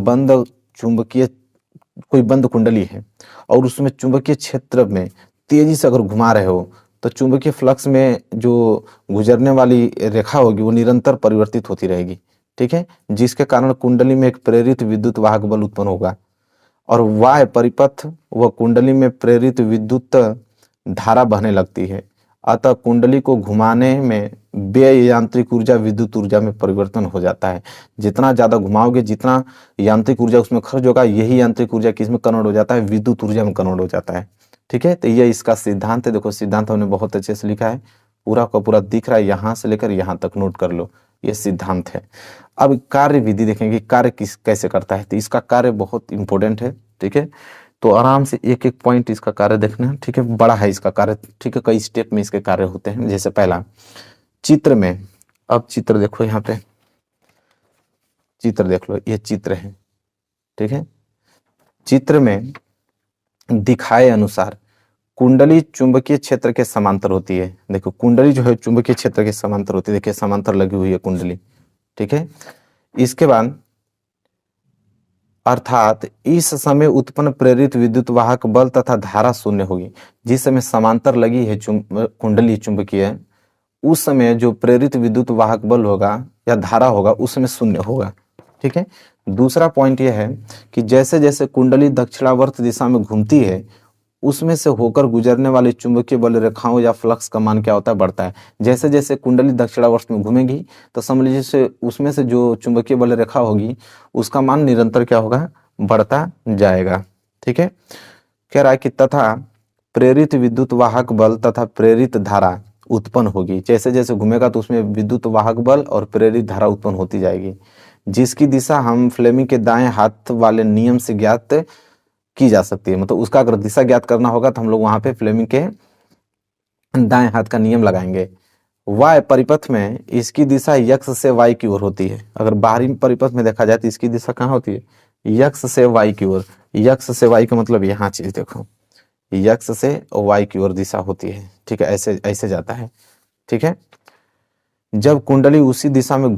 कोई बंद कुंडली है और उसमें चुंबकीय क्षेत्र में तेजी से अगर घुमा रहे हो तो चुंबकीय फ्लक्स में जो गुजरने वाली रेखा होगी वो निरंतर परिवर्तित होती रहेगी, ठीक है, जिसके कारण कुंडली में एक प्रेरित विद्युत वाहक बल उत्पन्न होगा। और वाह्य परिपथ व कुंडली में प्रेरित विद्युत धारा बहने लगती है। अतः कुंडली को घुमाने में व्यय यांत्रिक ऊर्जा विद्युत ऊर्जा में परिवर्तन हो जाता है। जितना ज्यादा घुमाओगे, जितना यांत्रिक ऊर्जा उसमें खर्च होगा, यही यांत्रिक ऊर्जा किसमें कन्वर्ट हो जाता है, विद्युत ऊर्जा में कन्वर्ट हो जाता है, ठीक है। तो ये इसका सिद्धांत है। देखो सिद्धांत हमने बहुत अच्छे से लिखा है, पूरा का पूरा दिख रहा है, यहां से लेकर यहां तक नोट कर लो, ये सिद्धांत है। अब कार्य विधि देखेंगे, कार्य कैसे करता है। तो इसका कार्य बहुत इंपॉर्टेंट है, ठीक है। तो आराम से एक एक पॉइंट इसका कार्य देखना है, ठीक है, बड़ा है इसका कार्य, ठीक है, कई स्टेप में इसके कार्य होते हैं। जैसे पहला चित्र में, अब चित्र देखो, यहाँ पे चित्र देख लो, ये चित्र है, ठीक है। चित्र में दिखाए अनुसार कुंडली चुंबकीय क्षेत्र के समांतर होती है। देखो कुंडली जो है चुंबकीय क्षेत्र के समांतर होती है, देखिए समांतर लगी हुई है कुंडली, ठीक है। इसके बाद अर्थात इस समय उत्पन्न प्रेरित विद्युत वाहक बल तथा धारा शून्य होगी। जिस समय समांतर लगी है कुंडली चुंबकीय, उस समय जो प्रेरित विद्युत वाहक बल होगा या धारा होगा उस समय शून्य होगा। ठीक है। दूसरा पॉइंट यह है कि जैसे जैसे कुंडली दक्षिणावर्त दिशा में घूमती है, उसमें से होकर गुजरने वाली चुंबकीय बल रेखाओं या फ्लक्स का मान क्या होता है, बढ़ता है। जैसे जैसे कुंडली दक्षिणावर्त में घूमेगी तो समझ लीजिए उसमें से जो चुंबकीय बल रेखा होगी उसका मान निरंतर क्या होगा, बढ़ता जाएगा। ठीक है। कह रहा है कि तथा प्रेरित विद्युत वाहक बल तथा प्रेरित धारा उत्पन्न होगी। जैसे जैसे घूमेगा तो उसमें विद्युत वाहक बल और प्रेरित धारा उत्पन्न होती जाएगी, जिसकी दिशा हम फ्लेमिंग के दाएं हाथ वाले नियम से ज्ञात की जा सकती है। मतलब उसका अगर दिशा ज्ञात करना होगा तो हम लोग वहां पे फ्लेमिंग के दाएं हाथ का नियम लगाएंगे। वाय परिपथ में इसकी दिशा यक्स से वाई की ओर होती है। अगर बाहरी परिपथ में देखा जाए तो इसकी दिशा कहाँ होती है, यक्स से वाई की ओर। यक्स से वाई का मतलब यहाँ चीज देखो, यक्स से वाई की ओर दिशा होती है। ठीक है, ऐसे ऐसे जाता है। ठीक है। जब कुंडली उसी दिशा में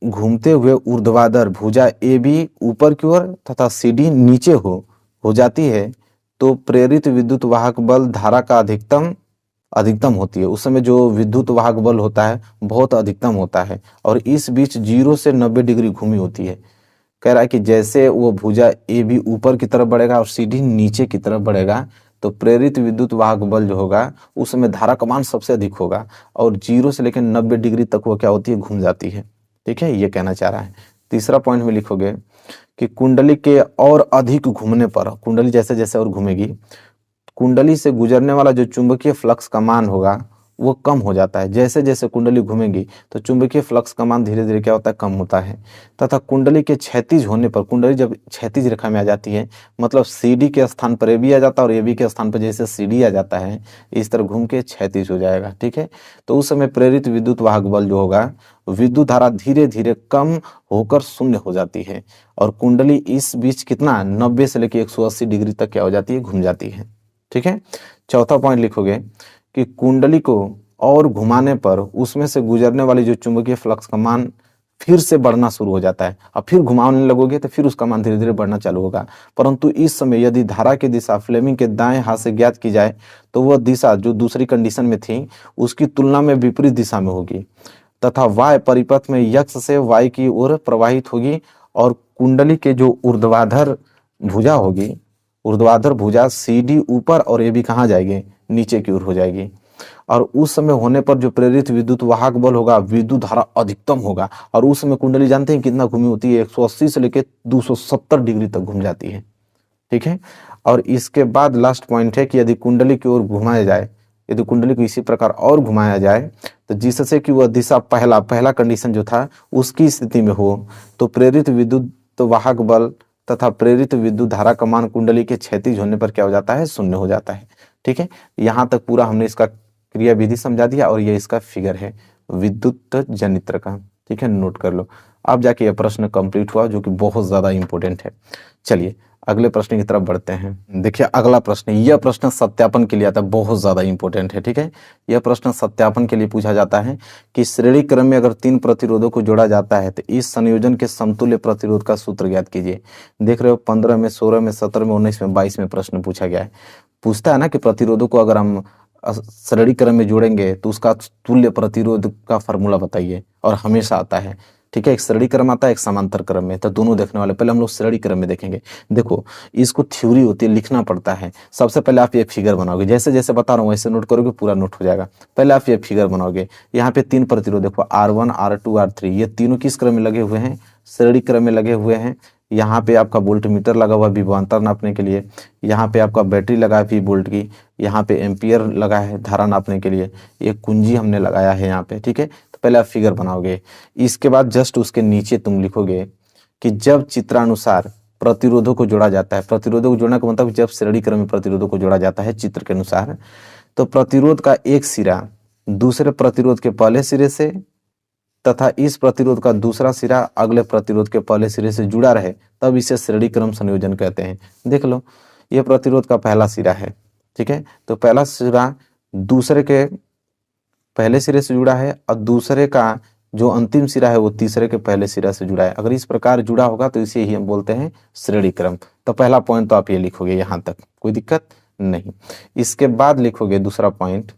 घूमते हुए ऊर्ध्वाधर भुजा ए बी ऊपर की ओर तथा सी डी नीचे हो जाती है तो प्रेरित विद्युत वाहक बल धारा का अधिकतम होती है। उस समय जो विद्युत वाहक बल होता है बहुत अधिकतम होता है और इस बीच 0 से 90 डिग्री घूमी होती है। कह रहा है कि जैसे वो भुजा ए बी ऊपर की तरफ बढ़ेगा और सी डी नीचे की तरफ बढ़ेगा तो प्रेरित विद्युत वाहक बल जो होगा उस समय धारा का मान सबसे अधिक होगा और 0 से लेकर 90 डिग्री तक वो क्या होती है, घूम जाती है। ठीक है, ये कहना चाह रहा है। तीसरा पॉइंट में लिखोगे कि कुंडली के और अधिक घूमने पर, कुंडली जैसे जैसे और घूमेगी, कुंडली से गुजरने वाला जो चुंबकीय फ्लक्स का मान होगा वो कम हो जाता है। जैसे जैसे कुंडली घूमेगी तो चुंबकीय फ्लक्स का मान धीरे धीरे क्या होता है, कम होता है। तथा कुंडली के क्षैतिज होने पर, कुंडली जब क्षैतिज रेखा में आ जाती है मतलब सीडी के स्थान पर ए बी आ जाता है और ए बी के स्थान पर जैसे सीडी आ जाता है इस तरह घूम के क्षैतिज हो जाएगा। ठीक है। तो उस समय प्रेरित विद्युत वाहक बल जो होगा, विद्युत धारा धीरे धीरे कम होकर शून्य हो जाती है और कुंडली इस बीच कितना 90 से लेकर 180 डिग्री तक क्या हो जाती है, घूम जाती है। ठीक है। चौथा पॉइंट लिखोगे कि कुंडली को और घुमाने पर उसमें से गुजरने वाली जो चुंबकीय फ्लक्स का मान फिर से बढ़ना शुरू हो जाता है। अब फिर घुमाने लगोगे तो फिर उसका मान धीरे धीरे बढ़ना चालू होगा। परंतु इस समय यदि धारा की दिशा फ्लेमिंग के दाएं हाथ से ज्ञात की जाए तो वह दिशा जो दूसरी कंडीशन में थी उसकी तुलना में विपरीत दिशा में होगी तथा वाय परिपथ में यक्स से वाई की ओर प्रवाहित होगी और कुंडली के जो ऊर्ध्वाधर भुजा होगी, ऊर्ध्वाधर भुजा सी डी ऊपर और ए बी कहाँ जाएगी, नीचे की ओर हो जाएगी। और उस समय होने पर जो प्रेरित विद्युत वाहक बल होगा, विद्युत धारा अधिकतम होगा और उस समय कुंडली जानते हैं कितना घूमी होती है, 180 से लेकर 270 डिग्री तक घूम जाती है। ठीक है। और इसके बाद लास्ट पॉइंट है कि यदि कुंडली की ओर घुमाया जाए, यदि कुंडली को इसी प्रकार और घुमाया जाए तो जिससे कि वह दिशा पहला कंडीशन जो था उसकी स्थिति में हो तो प्रेरित विद्युत वाहक बल तथा प्रेरित विद्युत धारा का मान कुंडली के क्षैतिज होने पर क्या हो जाता है, शून्य हो जाता है। ठीक है। यहाँ तक पूरा हमने इसका क्रिया विधि समझा दिया और ये इसका फिगर है विद्युत जनित्र का। ठीक है, नोट कर लो। अब जाके यह प्रश्न कंप्लीट हुआ जो कि बहुत ज्यादा इंपॉर्टेंट है। चलिए अगले प्रश्न की तरफ बढ़ते हैं। देखिए अगला प्रश्न, यह प्रश्न सत्यापन के लिए आता है, बहुत ज्यादा इंपॉर्टेंट है। ठीक है, यह प्रश्न सत्यापन के लिए पूछा जाता है कि श्रेणी क्रम में अगर 3 प्रतिरोधों को जोड़ा जाता है तो इस संयोजन के समतुल्य प्रतिरोध का सूत्र ज्ञात कीजिए। देख रहे हो 15 में, 16 में, 17 में, 19 में, 22 में प्रश्न पूछा गया है। पूछता है ना कि प्रतिरोधों को अगर हम श्रेणी क्रम में जोड़ेंगे तो उसका तुल्य प्रतिरोध का फॉर्मूला बताइए, और हमेशा आता है। ठीक है, एक श्रेणी क्रम आता है, एक समांतर क्रम में, तो दोनों देखने वाले। पहले हम लोग श्रेणी क्रम में देखेंगे। देखो इसको थ्योरी होती है, लिखना पड़ता है। सबसे पहले आप ये फिगर बनाओगे, जैसे जैसे बता रहा हूँ वैसे नोट करोगे, पूरा नोट हो जाएगा। पहले आप ये फिगर बनाओगे, यहाँ पे 3 प्रतिरोध देखो R1, R2, R3, ये तीनों किस क्रम में लगे हुए हैं, श्रेणी क्रम में लगे हुए हैं। यहाँ पे आपका वोल्ट मीटर लगा हुआ है विभवांतर नापने के लिए, यहाँ पे आपका बैटरी लगा है 20 वोल्ट की, यहाँ पे एम्पियर लगा है धारा नापने के लिए, एक कुंजी हमने लगाया है यहाँ पे। ठीक है, तो पहले आप फिगर बनाओगे। इसके बाद जस्ट उसके नीचे तुम लिखोगे कि जब चित्रानुसार प्रतिरोधों को जोड़ा जाता है, प्रतिरोधों को जोड़ने का मतलब जब श्रेणी क्रम में प्रतिरोधों को जोड़ा जाता है चित्र के अनुसार, तो प्रतिरोध का एक सिरा दूसरे प्रतिरोध के पहले सिरे से तथा इस प्रतिरोध का दूसरा सिरा अगले प्रतिरोध के पहले सिरे से जुड़ा रहे, तब इसे श्रेणी क्रम संयोजन कहते हैं। देख लो ये प्रतिरोध का पहला सिरा है। ठीक है, तो पहला सिरा दूसरे के पहले सिरे से जुड़ा है और दूसरे का जो अंतिम सिरा है वो तीसरे के पहले सिरा से जुड़ा है। अगर इस प्रकार जुड़ा होगा तो इसे ही हम बोलते हैं श्रेणी क्रम। तो पहला पॉइंट तो आप ये लिखोगे, यहाँ तक कोई दिक्कत नहीं। इसके बाद लिखोगे दूसरा पॉइंट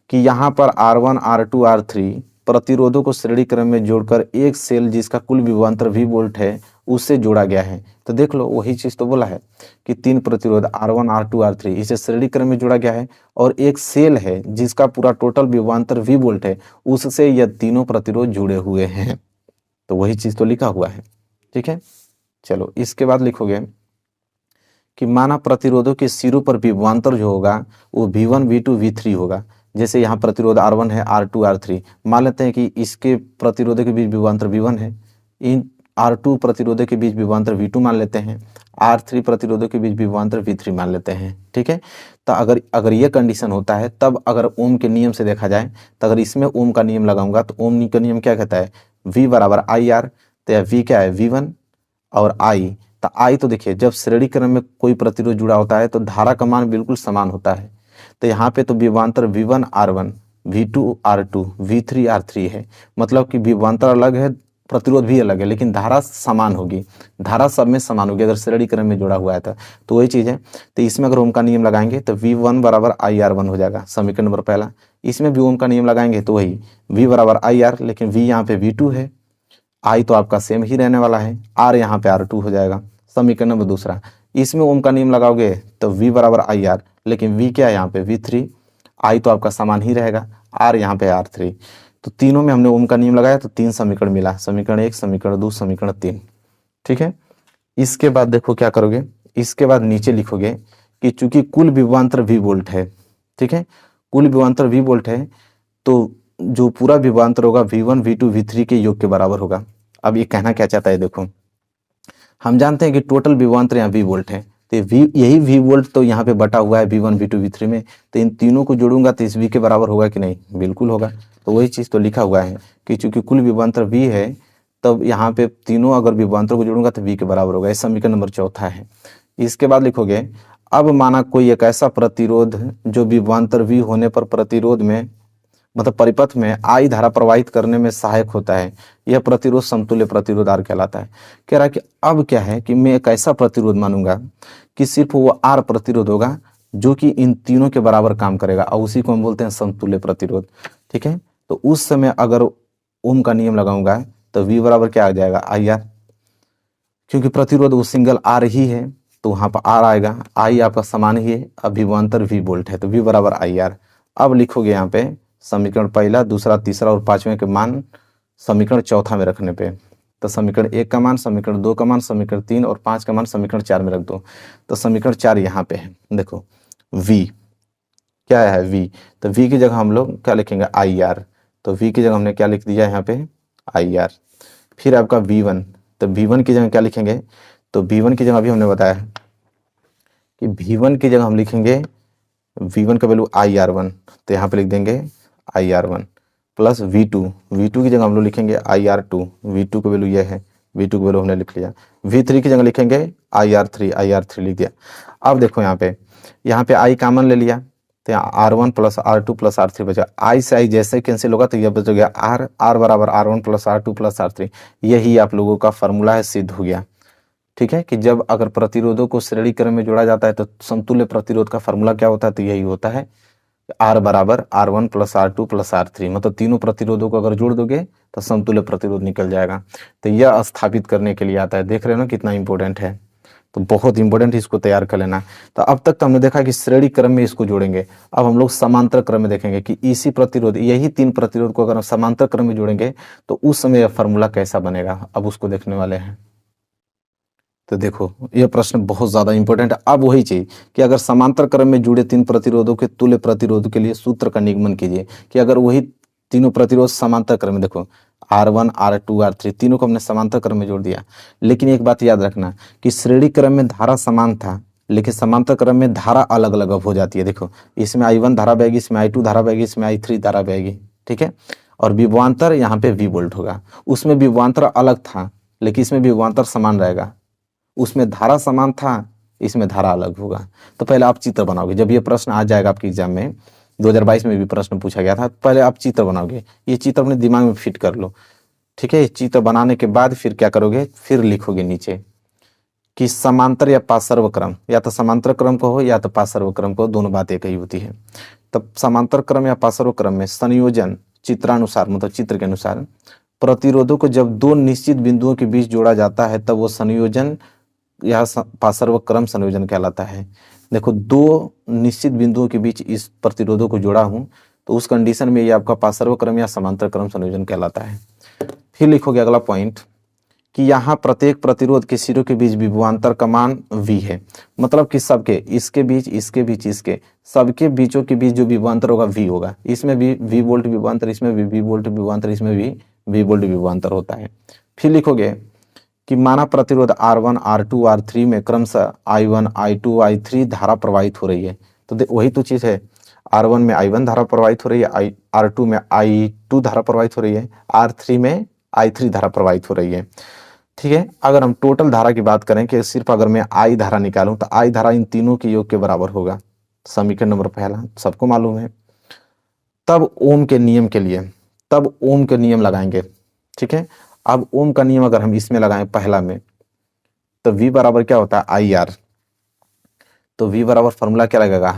कि यहाँ पर R1 R2 R3 प्रतिरोधों को श्रेणी क्रम में जोड़कर एक सेल जिसका कुल विभवांतर V वोल्ट है उससे जोड़ा गया है। तो देख लो वही चीज तो बोला है कि 3 प्रतिरोध R1 R2 R3 इसे श्रेणी क्रम में जोड़ा गया है और एक सेल है जिसका पूरा टोटल विभवांतर V वोल्ट है, उससे यह तीनों प्रतिरोध जुड़े हुए हैं। तो वही चीज तो लिखा हुआ है, ठीक है। चलो इसके बाद लिखोगे कि माना प्रतिरोधों के सिरों पर विभवांतर जो होगा वो V1 V2 V3 होगा। जैसे यहाँ प्रतिरोध R1 है, R2 R3, मान लेते हैं कि इसके प्रतिरोधों के बीच विभवांतर V1 है, इन R2 प्रतिरोधों के बीच विभवांतर V2 मान लेते हैं, R3 प्रतिरोधों के बीच विभवांतर V3 मान लेते हैं, ठीक है। तो अगर ये कंडीशन होता है तब अगर ओम के नियम से देखा जाए तो अगर इसमें ओम का नियम लगाऊंगा तो ओम का नियम क्या कहता है, V बराबर IR। तो यह V क्या है, V1 और I। तो I तो देखिए जब श्रेणी क्रम में कोई प्रतिरोध जुड़ा होता है तो धारा का मान बिल्कुल समान होता है। तो यहाँ पे तो विभवांतर V1 R1 V2 R2 V3 R3 है, मतलब कि विभवांतर अलग है, प्रतिरोध भी अलग है, लेकिन धारा समान होगी, धारा सब में समान होगी अगर श्रेणी क्रम में जुड़ा हुआ है तो वही चीज़ है। तो इसमें अगर ओम का नियम लगाएंगे तो V1 बराबर IR1 हो जाएगा, समीकरण नंबर पहला। इसमें भी ओम का नियम लगाएंगे तो वही V बराबर IR, लेकिन V यहाँ पे V2 है, I तो आपका सेम ही रहने वाला है, R यहाँ पे R2 हो जाएगा, समीकरण नंबर दूसरा। इसमें ओम का नियम लगाओगे तो V बराबर IR, लेकिन V क्या है यहाँ पे V3, I तो आपका समान ही रहेगा, R यहाँ पे R3। तो तीनों में हमने ओम का नियम लगाया तो 3 समीकरण मिला, समीकरण 1 समीकरण 2 समीकरण 3, ठीक है। इसके बाद देखो क्या करोगे, इसके बाद नीचे लिखोगे कि चूंकि कुल विभवांतर V वोल्ट है, ठीक है, कुल विभवांतर V वोल्ट है तो जो पूरा विभवांतर होगा V1 V2 V3 के योग के बराबर होगा। अब ये कहना क्या चाहता है, देखो हम जानते हैं कि टोटल विभवांतर यहाँ V वोल्ट है, तो यही V वोल्ट तो यहाँ पे बटा हुआ है V1 V2 V3 में, तो इन तीनों को जोड़ूंगा तो इस V के बराबर होगा कि नहीं, बिल्कुल होगा। तो वही चीज़ तो लिखा हुआ है कि चूंकि कुल विभवांतर V है तब यहाँ पे तीनों अगर विभवांतर को जोड़ूंगा तो V के बराबर होगा। इस समीकरण नंबर चौथा है। इसके बाद लिखोगे अब माना कोई एक ऐसा प्रतिरोध जो विभवांतर V होने पर प्रतिरोध में मतलब परिपथ में I धारा प्रवाहित करने में सहायक होता है, यह प्रतिरोध समतुल्य प्रतिरोध R कहलाता है। कह रहा है कि अब क्या है कि मैं एक ऐसा प्रतिरोध मानूंगा कि सिर्फ वो R प्रतिरोध होगा जो कि इन तीनों के बराबर काम करेगा और उसी को हम बोलते हैं समतुल्य प्रतिरोध, ठीक है। तो उस समय अगर ओम का नियम लगाऊंगा तो V बराबर क्या आ जाएगा IR, क्योंकि प्रतिरोध वो सिंगल R ही है तो वहां पर R आएगा, I आपका समान ही है, अब विभवांतर V वोल्ट है तो V बराबर IR। अब लिखोगे यहाँ पे समीकरण पहला दूसरा तीसरा और पांचवें के मान समीकरण चौथा में रखने पे, तो समीकरण 1 का मान, समीकरण 2 का मान, समीकरण 3 और 5 का मान समीकरण 4 में रख दो। तो समीकरण 4 यहाँ पे है, देखो V क्या है V, तो V की जगह हम लोग क्या लिखेंगे IR, तो V की जगह हमने क्या लिख दिया यहाँ पे IR। फिर आपका V1, तो V1 की जगह क्या लिखेंगे, तो V1 की जगह अभी हमने बताया कि V1 की जगह हम लिखेंगे V1 का वैल्यू IR1, तो यहाँ पे लिख देंगे IR1 प्लस V2, V2 की जगह हम लोग लिखेंगे IR2, V2 का वैल्यू ये है, V2 का वैल्यू हमने लिख लिया। V3 की जगह लिखेंगे IR3 लिख दिया। अब देखो यहाँ पे I कॉमन ले लिया तो यहाँ R1 plus R2 plus R3 बचा, I से I जैसे कैंसिल होगा तो यह बच गया R बराबर R1 plus R2 plus R3। यही आप लोगों का फॉर्मूला है, सिद्ध हो गया, ठीक है। कि जब अगर प्रतिरोधों को श्रेणी क्रम में जोड़ा जाता है तो समतुल्य प्रतिरोध का फॉर्मूला क्या होता है, तो यही होता है R बराबर R1 plus R2 plus R3, मतलब तीनों प्रतिरोधों को अगर जोड़ दोगे तो समतुल्य प्रतिरोध निकल जाएगा। तो यह स्थापित करने के लिए आता है, देख रहे हो ना कितना इंपॉर्टेंट है, तो बहुत इंपॉर्टेंट, इसको तैयार कर लेना। तो अब तक तो हमने देखा कि श्रेणी क्रम में इसको जोड़ेंगे, अब हम लोग समांतर क्रम में देखेंगे कि इसी प्रतिरोध, यही 3 प्रतिरोध को अगर हम समांतर क्रम में जोड़ेंगे तो उस समय यह फॉर्मूला कैसा बनेगा, अब उसको देखने वाले हैं। तो देखो यह प्रश्न बहुत ज्यादा इंपॉर्टेंट है। अब वही चीज कि अगर समांतर क्रम में जुड़े 3 प्रतिरोधों के तुल्य प्रतिरोध के लिए सूत्र का निगमन कीजिए, कि अगर वही तीनों प्रतिरोध समांतर क्रम में, देखो R1 R2 R3 तीनों को हमने समांतर क्रम में जोड़ दिया, लेकिन एक बात याद रखना कि श्रेणी क्रम में धारा समान था लेकिन समांतर क्रम में धारा अलग अलग अब हो जाती है। देखो इसमें I1 धारा बहेगी, इसमें I2 धारा बहेगी, इसमें I3 धारा बहेगी, ठीक है। और विभवांतर यहाँ पे V वोल्ट होगा, उसमें विभवांतर अलग था लेकिन इसमें विभवांतर समान रहेगा, उसमें धारा समान था इसमें धारा अलग होगा। तो पहले आप चित्र बनाओगे, जब ये प्रश्न आ जाएगा आपके एग्जाम में, 2022 में भी प्रश्न पूछा गया था, पहले आप चित्र बनाओगे, ये चित्र अपने दिमाग में फिट कर लो। ठीक है। चित्र बनाने के बाद फिर क्या करोगे, फिर लिखोगे नीचे कि समांतर या पार्श्व क्रम, या तो समांतर क्रम को हो या तो पार्श्व क्रम को, दोनों बात एक ही होती है। तब समांतर क्रम या पार्श्व क्रम में संयोजन चित्रानुसार, मतलब चित्र के अनुसार, प्रतिरोधों को जब दो निश्चित बिंदुओं के बीच जोड़ा जाता है तब वो संयोजन या पार्श्व क्रम संयोजन कहलाता है। देखो, दो निश्चित बिंदुओं के बीच इस प्रतिरोधों को जोड़ा हूं तो उस कंडीशन में ये आपका पार्श्व क्रम या समांतर क्रम संयोजन कहलाता है। फिर लिखोगे अगला पॉइंट कि यहाँ प्रत्येक प्रतिरोध के सिरों के बीच विभवांतर का मान V है। मतलब कि सबके, इसके बीच, इसके बीच, इसके सबके बीचों के बीच जो विभवांतर होगा V होगा। इसमें भी V वोल्ट विभवांतर, इसमें भी V वोल्ट विभवांतर, इसमें भी V वोल्ट विभवांतर होता है। फिर लिखोगे कि माना प्रतिरोध R1, R2, R3 में क्रमशः I1, I2, I3 धारा प्रवाहित हो रही है। तो वही तो चीज़ है, R1 में I1 धारा प्रवाहित हो रही है, R2 में I2 धारा प्रवाहित हो रही है, R3 में I3 धारा प्रवाहित हो रही है। ठीक है। अगर हम टोटल धारा की बात करें कि सिर्फ अगर मैं I धारा निकालूं तो I धारा इन तीनों के योग के बराबर होगा। समीकरण नंबर पहला सबको मालूम है। तब ओम के नियम के लिए, तब ओम के नियम लगाएंगे। ठीक है। अब ओम का नियम अगर हम इसमें लगाएं पहला में, तो V बराबर क्या होता है, IR। तो V बराबर फॉर्मूला क्या लगेगा,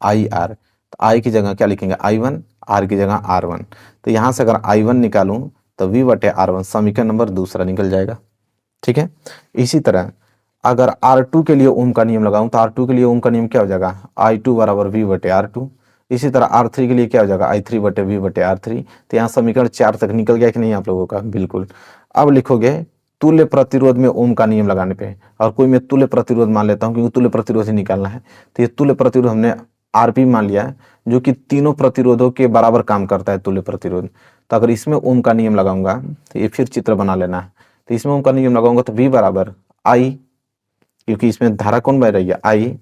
IR। तो I की जगह क्या लिखेंगे, I1, R की जगह R1। तो यहां से अगर I1 निकालूं तो V बटे R1, समीकरण नंबर दूसरा निकल जाएगा। ठीक है। इसी तरह अगर R2 के लिए ओम का नियम लगाऊं तो R2 के लिए ओम का नियम क्या हो जाएगा, I2 बराबर V बटे R2। इसी तरह R3 के लिए क्या हो जाएगा, I3 बटे V बटे R3। तो यहाँ समीकरण 4 तक निकल गया कि नहीं आप लोगों का, बिल्कुल। अब लिखोगे तुल्य प्रतिरोध में ओम का नियम लगाने पे, और कोई मैं तुल्य प्रतिरोध मान लेता हूँ क्योंकि तुल्य प्रतिरोध ही निकालना है। तो ये तुल्य प्रतिरोध हमने RP मान लिया है, जो कि तीनों प्रतिरोधों के बराबर काम करता है तुल्य प्रतिरोध। तो अगर इसमें ओम का नियम लगाऊंगा तो ये फिर चित्र बना लेना है। तो इसमें ओम का नियम लगाऊंगा तो V बराबर I, क्योंकि इसमें धारा कौन बह रही है, I,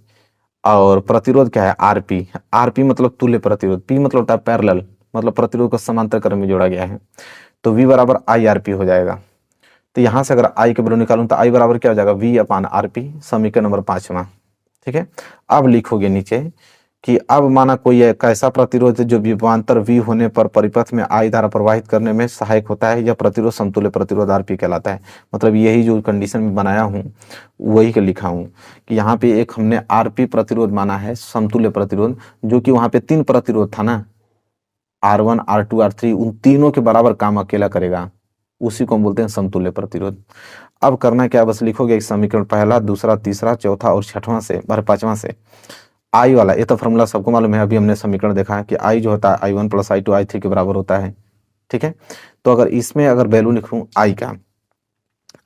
और प्रतिरोध क्या है, RP। RP मतलब तुल्य प्रतिरोध, P मतलब होता है पैरेलल, मतलब प्रतिरोध को समांतर क्रम में जोड़ा गया है। तो V बराबर IRP हो जाएगा। तो यहां से अगर I के वैल्यू निकालूं तो I बराबर क्या हो जाएगा, V अपान RP, समीकरण नंबर 5वां। ठीक है। अब लिखोगे नीचे कि अब माना कोई एक ऐसा प्रतिरोध जो विभवांतर V होने पर परिपथ में I धारा प्रवाहित करने में सहायक होता है, या प्रतिरोध समतुल्य प्रतिरोध RP कहलाता है। मतलब यही जो कंडीशन में बनाया हूँ वही के लिखा हूँ कि यहाँ पे एक हमने RP प्रतिरोध माना है समतुल्य प्रतिरोध, जो कि वहां पे 3 प्रतिरोध था ना, R1, R2, R3, उन तीनों के बराबर काम अकेला करेगा, उसी को हम बोलते हैं समतुल्य प्रतिरोध। अब करना क्या, बस लिखोगे एक समीकरण पहला, दूसरा, तीसरा, चौथा और छठवां से, 5वां से I वाला, ये तो फॉर्मूला सबको मालूम है, अभी हमने समीकरण देखा है कि I जो होता है I1 प्लस I2 I3 के बराबर होता है। ठीक है। तो अगर इसमें अगर वैल्यू लिखूं I का,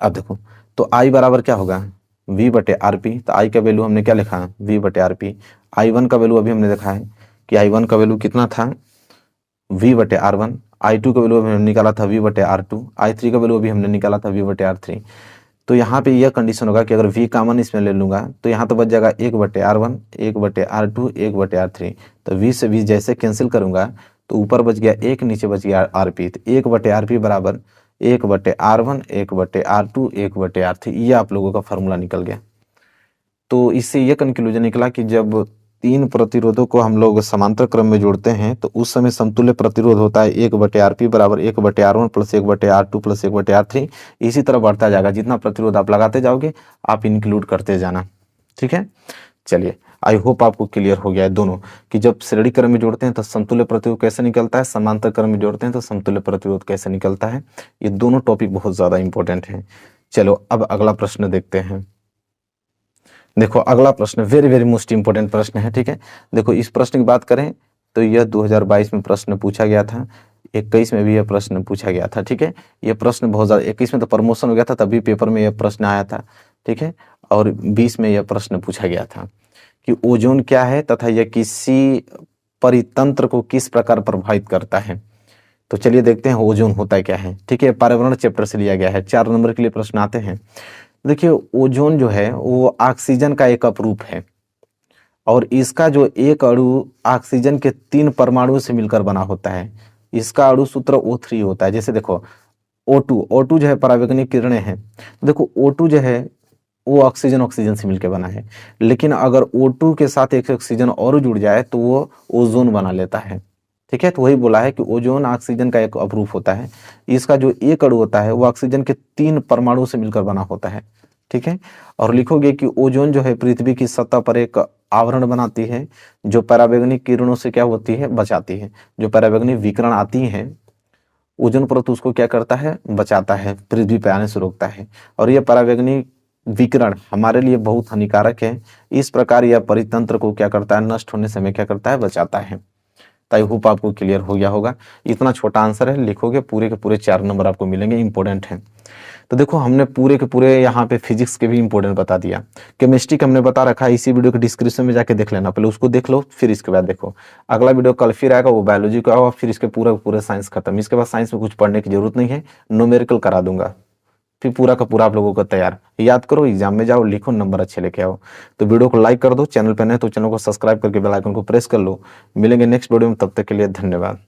अब देखो तो I बराबर क्या होगा, V बटे RP। तो I का वैल्यू हमने क्या लिखा, V बटे RP। I1 का वैल्यू अभी हमने देखा है कि I1 का वैल्यू कितना था, V बटे R1। I2 का वैल्यू हमने निकाला था V बटे R2। I3 का वैल्यू अभी हमने निकाला था V बटे R3। तो यहाँ पे यह कंडीशन होगा कि अगर V कॉमन इसमें ले लूंगा तो यहाँ तो बच जाएगा 1 बटे R1, 1 बटे R2, 1 बटे R3। तो V से V जैसे कैंसिल करूंगा तो ऊपर बच गया 1, नीचे बच गया RP। तो 1 बटे RP बराबर 1 बटे R1, 1 बटे R2, 1 बटे R3। ये आप लोगों का फॉर्मूला निकल गया। तो इससे यह कंक्लूजन निकला कि जब 3 प्रतिरोधों को हम लोग समांतर क्रम में जोड़ते हैं तो उस समय समतुल्य प्रतिरोध होता है 1 बटे RP बराबर 1 बटे R1 प्लस 1 बटे R2 प्लस 1 बटे R3। इसी तरह बढ़ता जाएगा, जितना प्रतिरोध आप लगाते जाओगे आप इंक्लूड करते जाना। ठीक है। चलिए, आई होप आपको क्लियर हो गया है दोनों, कि जब श्रेणी क्रम में जोड़ते हैं तो समतुल्य प्रतिरोध कैसे निकलता है, समांतर क्रम में जोड़ते हैं तो समतुल्य प्रतिरोध कैसे निकलता है। ये दोनों टॉपिक बहुत ज्यादा इंपॉर्टेंट है। चलो अब अगला प्रश्न देखते हैं। देखो अगला प्रश्न वेरी वेरी मोस्ट इंपोर्टेंट प्रश्न है। ठीक है। देखो इस प्रश्न की बात करें तो यह 2022 में प्रश्न पूछा गया था, 21 में भी यह प्रश्न पूछा गया था। ठीक है। यह प्रश्न बहुत ज्यादा, 21 में तो प्रमोशन हो गया था तभी पेपर में यह प्रश्न आया था। ठीक है। और 20 में यह प्रश्न पूछा गया था कि ओजोन क्या है तथा यह किसी परितंत्र को किस प्रकार प्रभावित करता है। तो चलिए देखते हैं ओजोन होता क्या है। ठीक है। पर्यावरण चैप्टर से लिया गया है, 4 नंबर के लिए प्रश्न आते हैं। देखिए ओजोन जो है वो ऑक्सीजन का एक अपरूप है, और इसका जो एक अणु ऑक्सीजन के 3 परमाणुओं से मिलकर बना होता है। इसका अणु सूत्र O3 होता है। जैसे देखो O2 जो है परावैगनिक किरणें हैं। देखो O2 जो है वो ऑक्सीजन से मिलकर बना है, लेकिन अगर O2 के साथ एक ऑक्सीजन और जुड़ जाए तो वो ओजोन बना लेता है। ठीक है। तो वही बोला है कि ओजोन ऑक्सीजन का एक अपरूप होता है, इसका जो एक अणु होता है वो ऑक्सीजन के 3 परमाणु से मिलकर बना होता है। ठीक है। और लिखोगे कि ओजोन जो है पृथ्वी की सतह पर एक आवरण बनाती है जो पराबैंगनी किरणों से क्या होती है, बचाती है। जो पराबैंगनी विकिरण आती है ओजोन परत उसको क्या करता है, बचाता है, पृथ्वी पे आने से रोकता है। और यह पराबैंगनी विकिरण हमारे लिए बहुत हानिकारक है। इस प्रकार यह परितंत्र को क्या करता है, नष्ट होने से हमें क्या करता है, बचाता है। तो आई होप आपको क्लियर हो गया होगा। इतना छोटा आंसर है, लिखोगे पूरे के पूरे 4 नंबर आपको मिलेंगे, इंपॉर्टेंट है। तो देखो हमने पूरे के पूरे यहाँ पे फिजिक्स के भी इंपॉर्टेंट बता दिया, केमिस्ट्री का हमने बता रखा है, इसी वीडियो के डिस्क्रिप्शन में जाके देख लेना, पहले उसको देख लो फिर इसके बाद देखो। अगला वीडियो कल फिर आएगा, वो बायोलॉजी का होगा, फिर इसके पूरा साइंस खत्म। इसके बाद साइंस में कुछ पढ़ने की जरूरत नहीं है, न्यूमेरिकल करा दूंगा, फिर पूरा का पूरा आप लोगों को तैयार। याद करो, एग्जाम में जाओ, लिखो, नंबर अच्छे लेके आओ। तो वीडियो को लाइक कर दो, चैनल पर नए तो चैनल को सब्सक्राइब करके बेल आइकन को प्रेस कर लो। मिलेंगे नेक्स्ट वीडियो में, तब तक के लिए धन्यवाद।